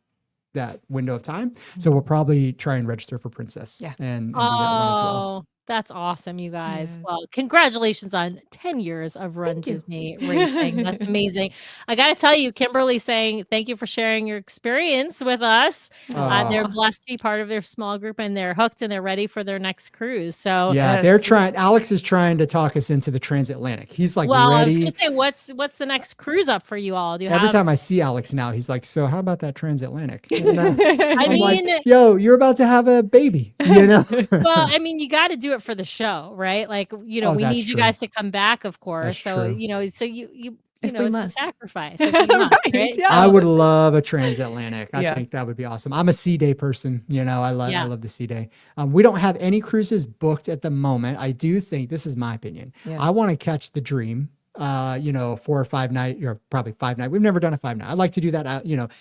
window of time. So we'll probably try and register for princess and do that one as well. That's awesome, you guys. Well, congratulations on 10 years of Run Disney racing. That's amazing. I got to tell you, Kimberly saying thank you for sharing your experience with us. They're blessed to be part of their small group, and they're hooked and they're ready for their next cruise. So they're trying. Alex is trying to talk us into the transatlantic. He's like, ready. I was going to say, what's the next cruise up for you all? Every time I see Alex now, he's like, so how about that transatlantic? I mean, like, yo, you're about to have a baby, Well, I mean, you got to do it for the show, right? Like, we need you guys to come back, of course. That's so, true. So you it's a sacrifice. Right? I would love a transatlantic. I think that would be awesome. I'm a sea day person. I love the sea day. We don't have any cruises booked at the moment. I do think, this is my opinion, I want to catch the Dream. 4 or 5 night, or probably 5 night. We've never done a 5 night. I'd like to do that,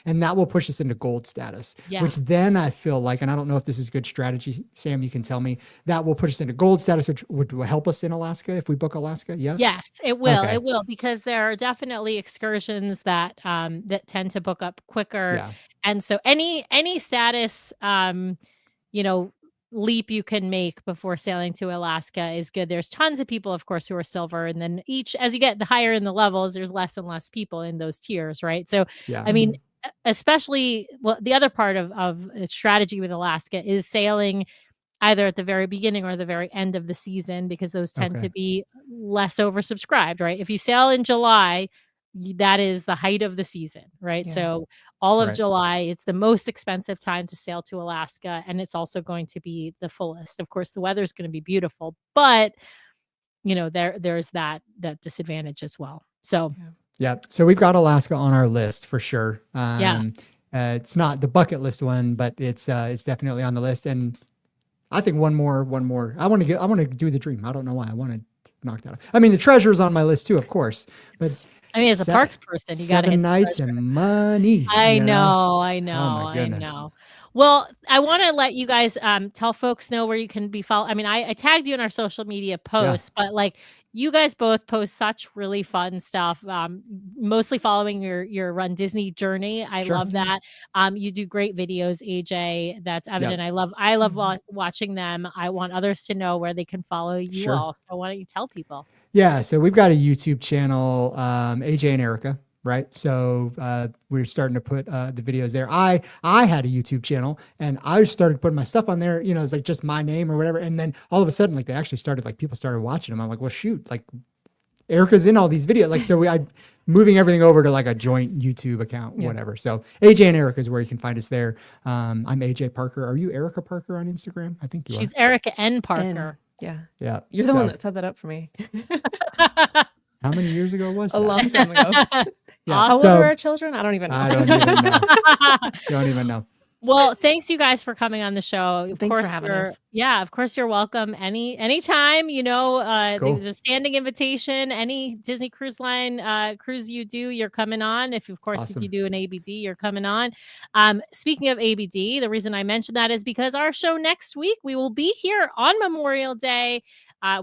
and that will push us into gold status, which then I feel like, and I don't know if this is good strategy, Sam, you can tell me, that will push us into gold status, which would help us in Alaska if we book Alaska. Yes, it will. Okay. It will, because there are definitely excursions that tend to book up quicker. And so any status, leap you can make before sailing to Alaska is good. There's tons of people, of course, who are silver, and then as you get the higher in the levels, there's less and less people in those tiers, right? So I mean, especially the other part of strategy with Alaska is sailing either at the very beginning or the very end of the season, because those tend to be less oversubscribed, right? If you sail in July, that is the height of the season, right? So all of July, it's the most expensive time to sail to Alaska, and it's also going to be the fullest. Of course, the weather is going to be beautiful, but there's that disadvantage as well. So so we've got Alaska on our list for sure. It's not the bucket list one, but it's definitely on the list. And I think one more. I want to do the Dream. I don't know why I want to knock that out. I mean, the Treasure's on my list too, of course, but. I mean, as a parks person, you got to hit 7 nights and money. I know. Oh my goodness. I know. Well, I want to let you guys tell folks know where you can be followed. I mean, I tagged you in our social media posts, but like, you guys both post such really fun stuff, mostly following your Run Disney journey. I love that. You do great videos, AJ. That's evident. I love watching them. I want others to know where they can follow you all. So why don't you tell people? Yeah, so we've got a YouTube channel, AJ and Erica, right? So we're starting to put the videos there. I had a YouTube channel, and I started putting my stuff on there. It's like just my name or whatever. And then all of a sudden, like, they actually started, like, people started watching them. I'm like, well, shoot, like, Erica's in all these videos. Like, so I'm moving everything over to like a joint YouTube account, whatever. So AJ and Erica is where you can find us there. I'm AJ Parker. Are you Erica Parker on Instagram? I think you are. She's Erica N. Parker. Yeah. You're the one that set that up for me. How many years ago was that? A long time ago. How old are our children? I don't even know. Don't even know. Well, thanks you guys for coming on the show. Of Thanks for course, having us. yeah, of course you're welcome. Anytime, Cool. there's a standing invitation. Any Disney Cruise Line cruise you do, you're coming on. If Awesome. you do an ABD, you're coming on. Speaking of ABD, the reason I mentioned that is because our show next week, we will be here on Memorial Day.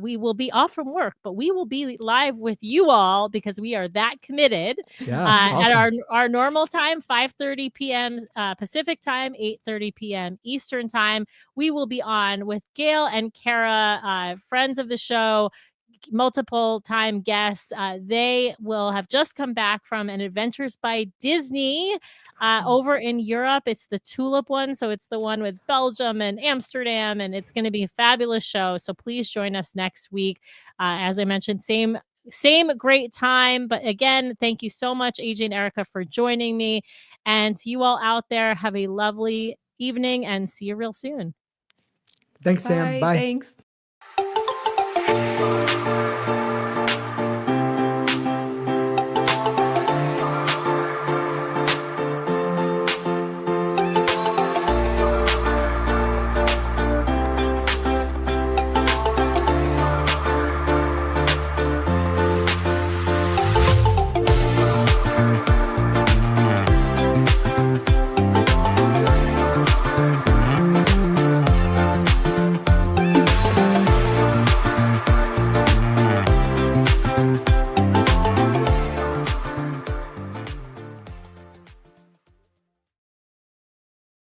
We will be off from work, but we will be live with you all because we are that committed. Yeah. At Awesome. our normal time, 5:30 p.m. Pacific time, 8:30 p.m. Eastern time. We will be on with Gail and Kara, friends of the show, multiple time guests. They will have just come back from an Adventures by Disney over in Europe. It's the Tulip one. So it's the one with Belgium and Amsterdam, and it's going to be a fabulous show. So please join us next week. As I mentioned, same great time. But again, thank you so much, AJ and Erica, for joining me. And to you all out there, have a lovely evening and see you real soon. Thanks, Sam. Bye. Thanks.